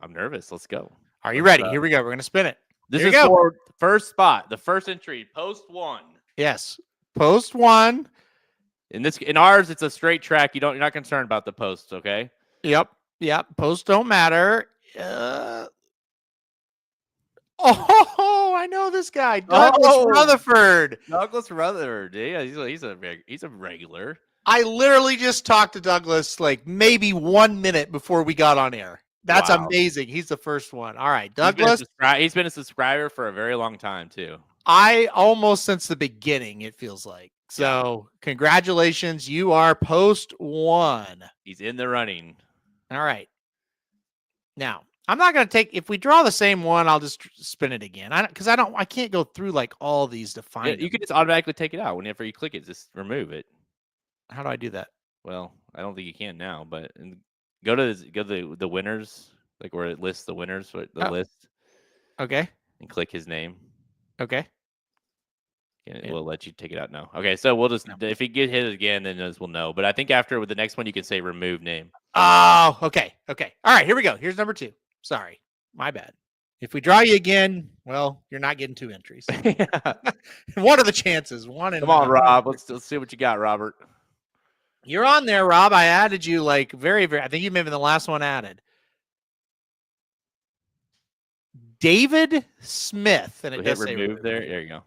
I'm nervous. Let's go. Are you ready? Here we go. We're going to spin it. This is for first spot, the first entry, post 1. Yes, post 1. In ours, it's a straight track. You're not concerned about the posts, okay? Yep. Posts don't matter. I know this guy, Douglas Rutherford. Douglas Rutherford. Yeah, he's a regular. I literally just talked to Douglas like maybe 1 minute before we got on air. That's amazing. He's the first one. All right, Douglas. He's been a subscriber for a very long time too. I almost since the beginning, it feels like. So congratulations. You are post 1. He's in the running. All right. Now, I'm not going to take, if we draw the same one, I'll just spin it again. I can't go through like all these to find Yeah, you can just automatically take it out whenever you click it. Just remove it. How do I do that? Well, I don't think you can now, but go to the winners, like where it lists the winners, the list. Okay. And click his name. Okay. And it will let you take it out now. Okay, so we'll just, if he get hit again, then we'll know. But I think after with the next one, you can say remove name. Oh, okay. Okay. All right, here we go. Here's number 2. Sorry. My bad. If we draw you again, well, you're not getting 2 entries. What are the chances? Come on, Rob. Let's see what you got, Robert. You're on there, Rob. I added you like very, very, I think you may have been the last one added. David Smith. And it does say remove there. There you go.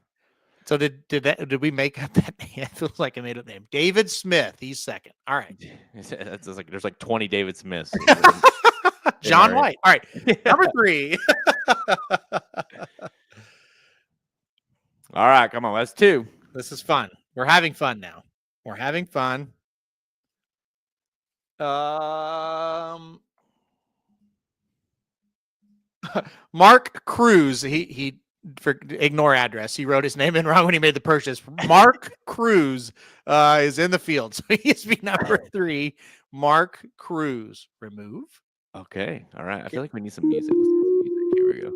So did we make up that name? It feels like I made up the name. David Smith. He's second. All right. There's like 20 David Smiths. John White. All right. Number 3. All right. Come on. That's 2. This is fun. We're having fun now. We're having fun. Mark Cruz. He ignore address. He wrote his name in wrong when he made the purchase. Mark Cruz is in the field. So he is be number 3. Mark Cruz. Remove. Okay. All right. I feel like we need some music. Let's get some music. Here we go.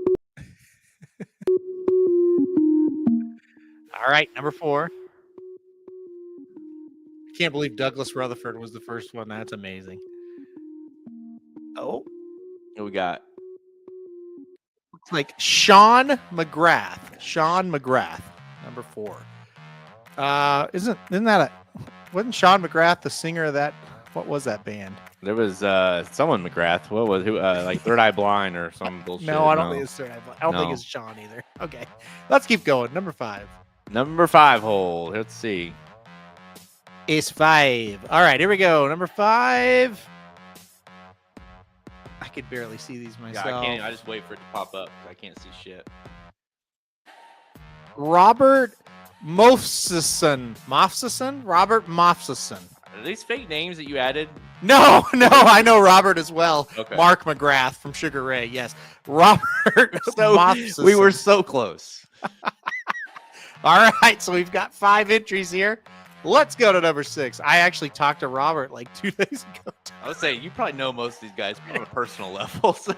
All right. Number 4. I can't believe Douglas Rutherford was the first one. That's amazing. Oh. What we got? Looks like Sean McGrath. Sean McGrath. Number 4. Isn't that wasn't Sean McGrath the singer of that? What was that band? There was someone McGrath. What was who? Like Third Eye Blind or some bullshit. No, I don't think it's Third Eye Blind. I don't think it's Sean either. Okay, let's keep going. Number 5. Number 5 hole. Let's see. Ace 5. All right, here we go. Number 5. I could barely see these myself. Yeah, I can't. I just wait for it to pop up because I can't see shit. Robert Mofsison. Robert Mofsison. Are these fake names that you added? No, I know Robert as well. Okay. Mark McGrath from Sugar Ray. Yes. Robert Mofsison. We were so close. All right, so we've got 5 entries here. Let's go to number 6. I actually talked to Robert like 2 days ago. I would say you probably know most of these guys on a personal level. So.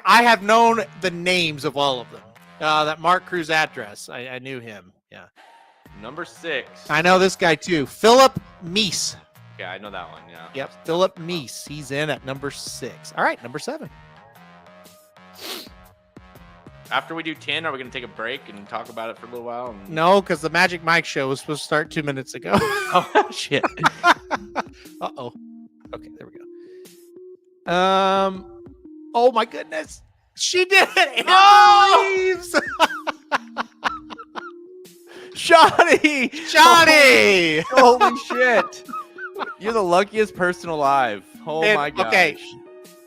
I have known the names of all of them. That Mark Cruz address. I knew him. Yeah. Number 6. I know this guy too. Philip Meese. Okay, I know that one. Yeah. Yep. Philip Meese. He's in at number 6. All right, number 7. After we do 10, are we going to take a break and talk about it for a little while? No, because the Magic Mike show was supposed to start 2 minutes ago. Oh, shit. Uh-oh. Okay, there we go. Oh, my goodness. She did it. Oh! Reeves. Shoddy! Holy shit. You're the luckiest person alive. Oh, my gosh. Okay,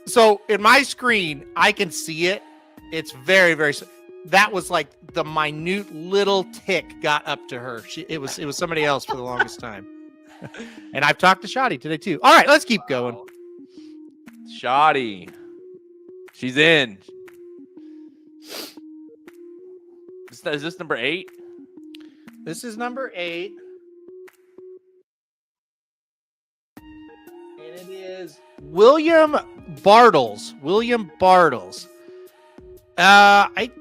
so in my screen, I can see it. It's very, very. That was like the minute little tick got up to her. It was somebody else for the longest time. And I've talked to Shoddy today too. All right, let's keep going. Shoddy, she's in. Is this number 8? This is number 8. And it is William Bartles. I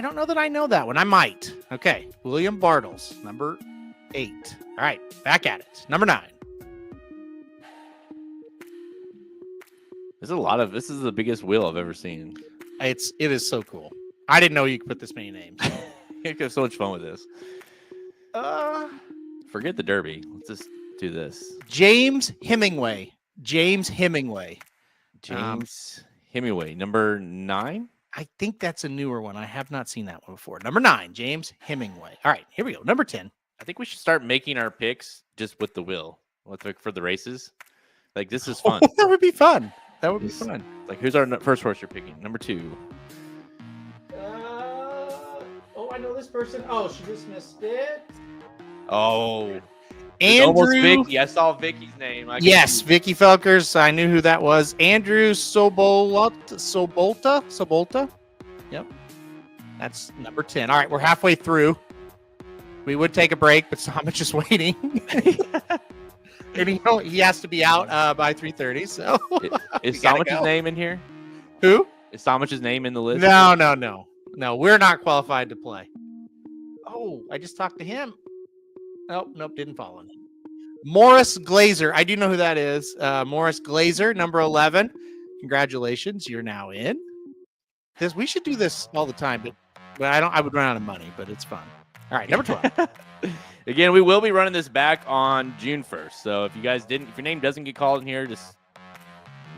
don't know that I know that one. I might. Okay. William Bartles, number 8. All right. Back at it. Number 9. This is the biggest wheel I've ever seen. It is so cool. I didn't know you could put this many names. You could have so much fun with this. Forget the Derby. Let's just do this. James Hemingway, number 9. I think that's a newer one. I have not seen that one before. Number 9, James Hemingway. All right, here we go. Number 10. I think we should start making our picks just with the wheel. For the races. Like, this is fun. That would be fun. Like, who's our first horse you're picking? Number 2. I know this person. Oh, she just missed it. Oh, it's almost Andrew. Vicky. I saw Vicky's name. Yes, Vicky Felkers. I knew who that was. Andrew Sobolta. Yep. That's number 10. All right, we're halfway through. We would take a break, but Samich is waiting. And he has to be out by 3:30. So is Samich's name in here? Who? Is Samich's name in the list? No. We're not qualified to play. Oh, I just talked to him. Nope, didn't follow him. Morris Glazer. I do know who that is. Morris Glazer, number 11. Congratulations, you're now in. We should do this all the time, but I would run out of money, but it's fun. All right, number 12. Again, we will be running this back on June 1st. So if your name doesn't get called in here, just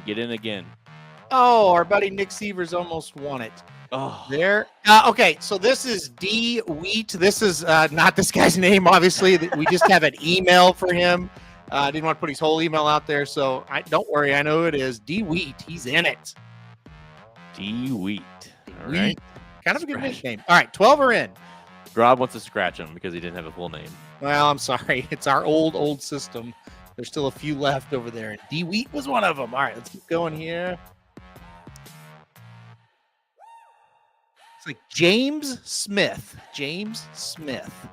get in again. Oh, our buddy Nick Sievers almost won it. Oh, There. Okay, so this is D Wheat. This is not this guy's name, obviously. We just have an email for him. I didn't want to put his whole email out there, so don't worry. I know who it is. D Wheat. He's in it. D Wheat. All right. Kind of a good nickname. All right, 12 are in. Rob wants to scratch him because he didn't have a full name. Well, I'm sorry. It's our old system. There's still a few left over there. And D Wheat was one of them. All right, let's keep going here. It's like James Smith.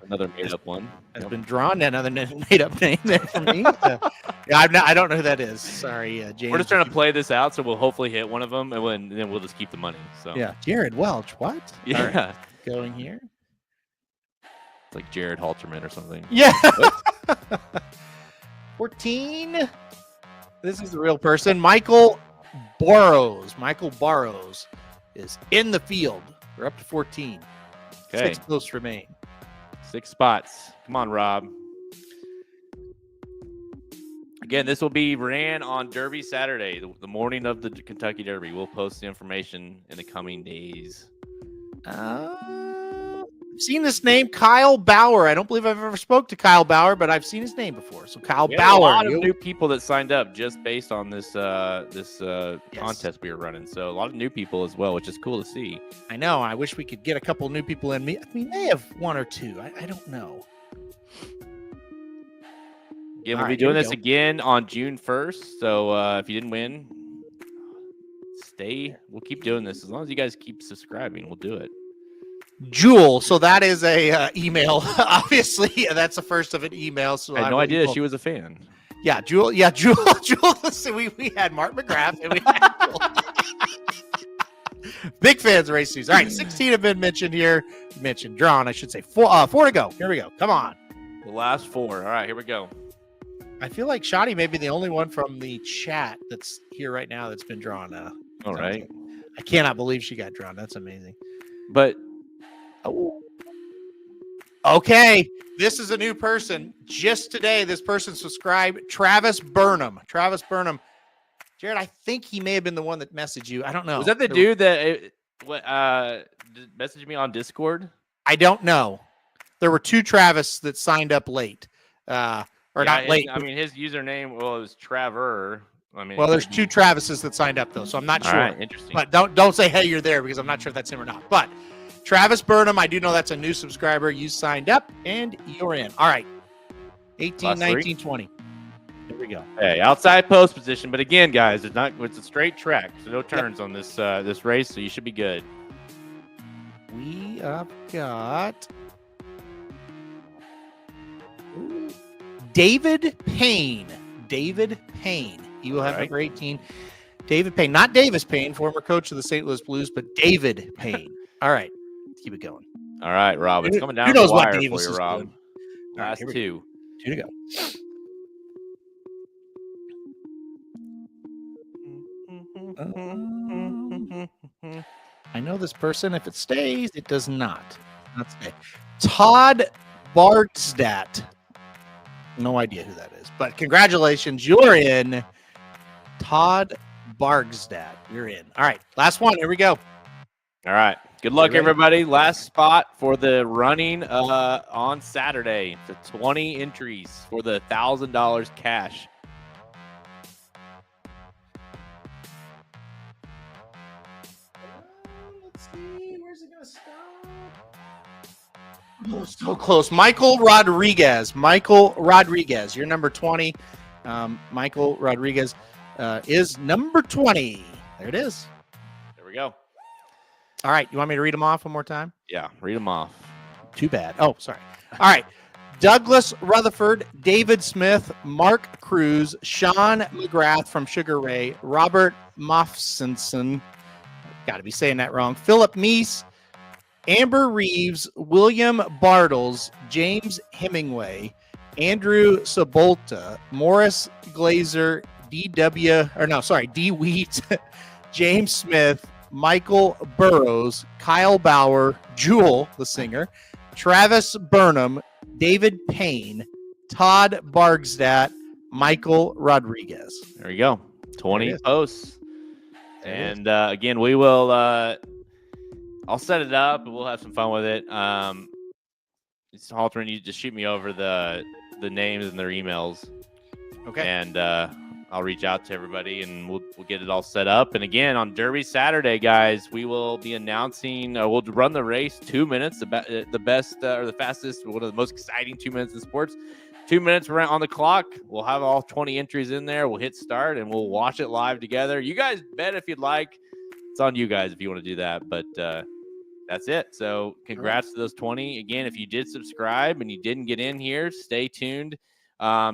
Another made-up one. Has been drawn. Another made-up name there for me. I don't know who that is. Sorry, James. We're just trying to play this out, so we'll hopefully hit one of them, and then we'll just keep the money. So yeah, Jared Welch. What? Yeah. Right, going here. It's like Jared Halterman or something. Yeah. 14. This is the real person. Michael Burrows. Is in the field. We're up to 14. Okay. 6 posts remain. 6 spots. Come on, Rob. Again, this will be ran on Derby Saturday, the morning of the Kentucky Derby. We'll post the information in the coming days. I've seen this name, Kyle Bauer. I don't believe I've ever spoke to Kyle Bauer, but I've seen his name before. So Kyle Bauer. A lot of new people that signed up just based on this contest we were running. So a lot of new people as well, which is cool to see. I know. I wish we could get a couple new people in. I mean, they have 1 or 2. I don't know. Again, we'll be doing this again on June 1st. So if you didn't win, stay. We'll keep doing this. As long as you guys keep subscribing, we'll do it. Jewel. So that is a email. Obviously, that's the first of an email. So I had no idea she was a fan. Yeah, Jewel. Yeah, Jewel. Listen, we had Mark McGrath and we had Jewel. Big fans of race news. All right, 16 have been mentioned here. Drawn, I should say. 4 to go. Here we go. Come on. The last 4. All right, here we go. I feel like Shotty may be the only one from the chat that's here right now that's been drawn. All right. I cannot believe she got drawn. That's amazing. But okay, this is a new person. Just today, this person subscribed. Travis Burnham. Jared, I think he may have been the one that messaged you. I don't know. Was that the dude that messaged me on Discord? I don't know. There were 2 Travis that signed up late. Not late. I mean, his username, it was Traver. There's 2 Travises that signed up, though, so I'm not sure. All right, interesting. But don't say, hey, you're there, because I'm not sure if that's him or not. But Travis Burnham, I do know that's a new subscriber. You signed up, and you're in. All right. 18, 19, 20. Here we go. Hey, outside post position. But again, guys, it's a straight track, so no turns on this this race, so you should be good. We have got David Payne. He will have number 18. David Payne, not Davis Payne, former coach of the St. Louis Blues, but David Payne. All right, let's keep it going. All right, Rob, it's coming down the wire for you, Rob. Doing. Last 2. 2 to go. I know this person. If it stays, it does not. Not stay. Todd Bargstat. No idea who that is, but congratulations, you're in. Todd Bargstat, you're in. All right, last one. Here we go. All right. Good luck, everybody. Last spot for the running on Saturday. The 20 entries for the $1,000 cash. Let's see. Where's it going to stop? So close. Michael Rodriguez. You're number 20. Michael Rodriguez is number 20. There it is. There we go. All right. You want me to read them off one more time? Yeah, read them off. Too bad. Oh, sorry. All right. Douglas Rutherford, David Smith, Mark Cruz, Sean McGrath from Sugar Ray, Robert Moffsenson, got to be saying that wrong, Philip Meese, Amber Reeves, William Bartles, James Hemingway, Andrew Sabolta, Morris Glazer, D. Wheat, James Smith, Michael Burrows, Kyle Bauer, Jewel, the singer, Travis Burnham, David Payne, Todd Bargstadt, Michael Rodriguez. There you go. 20 posts. And again, we will I'll set it up and we'll have some fun with it. Halterman, you just shoot me over the names and their emails. Okay. And I'll reach out to everybody and we'll get it all set up. And again, on Derby Saturday, guys, we will be announcing, we'll run the race 2 minutes, the best or the fastest, one of the most exciting 2 minutes in sports. 2 minutes on the clock. We'll have all 20 entries in there. We'll hit start and we'll watch it live together. You guys bet if you'd like. It's on you guys if you want to do that. But that's it. So congrats to those 20. Again, if you did subscribe and you didn't get in here, stay tuned.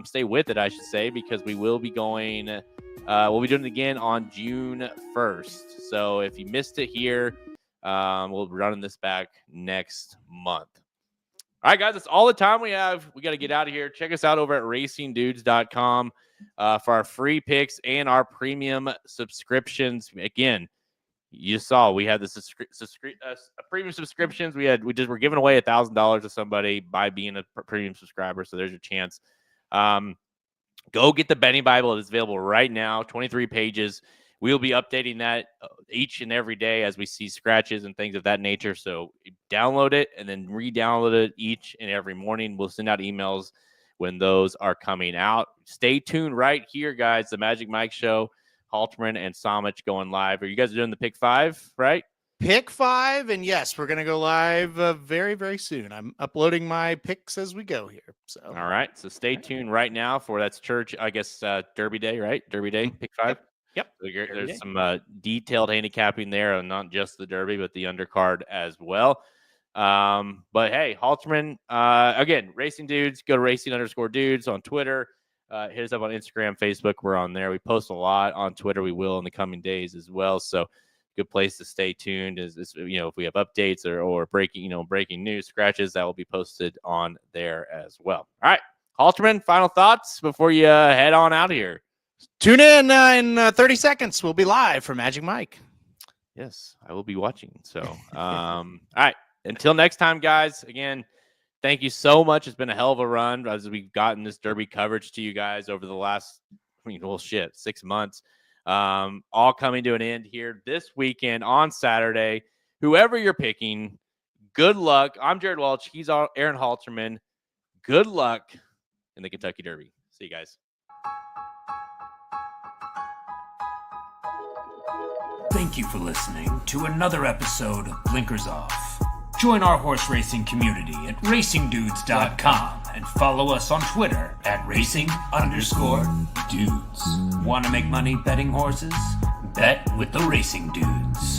Stay with it, I should say, because we will be going, we'll be doing it again on June 1st. So if you missed it here, we'll be running this back next month. All right, guys, that's all the time we have. We got to get out of here. Check us out over at racingdudes.com for our free picks and our premium subscriptions. Again, you saw we had the premium subscriptions. We're giving away $1,000 to somebody by being a premium subscriber. So there's your chance. Go get the betting Bible. It is available right now. 23 pages. We'll be updating that each and every day as we see scratches and things of that nature. So download it and then re-download it each and every morning. We'll send out emails when those are coming out. Stay tuned right here, guys. The Magic Mike Show, Halterman and Samich going live. Are you guys doing the Pick 5, right? Pick 5, and yes, we're going to go live very, very soon. I'm uploading my picks as we go here. So, all right. So stay tuned right now for that's Derby Day, right? Derby Day, Pick 5. Yep. So there's some detailed handicapping there, and not just the Derby, but the undercard as well. But hey, Halterman, again, Racing Dudes, go to racing_dudes on Twitter. Hit us up on Instagram, Facebook. We're on there. We post a lot on Twitter. We will in the coming days as well. So good place to stay tuned is if we have updates or breaking news, scratches, that will be posted on there as well. All right. Halterman, final thoughts before you head on out of here. Tune in 30 seconds. We'll be live for Magic Mike. Yes, I will be watching. So, all right. Until next time, guys, again, thank you so much. It's been a hell of a run as we've gotten this Derby coverage to you guys over the last, 6 months. All coming to an end here this weekend on Saturday. Whoever you're picking, good luck. I'm Jared Welch. He's Aaron Halterman. Good luck in the Kentucky Derby. See you guys. Thank you for listening to another episode of Blinkers Off. Join our horse racing community at racingdudes.com and follow us on Twitter at racing_dudes. Want to make money betting horses? Bet with the Racing Dudes.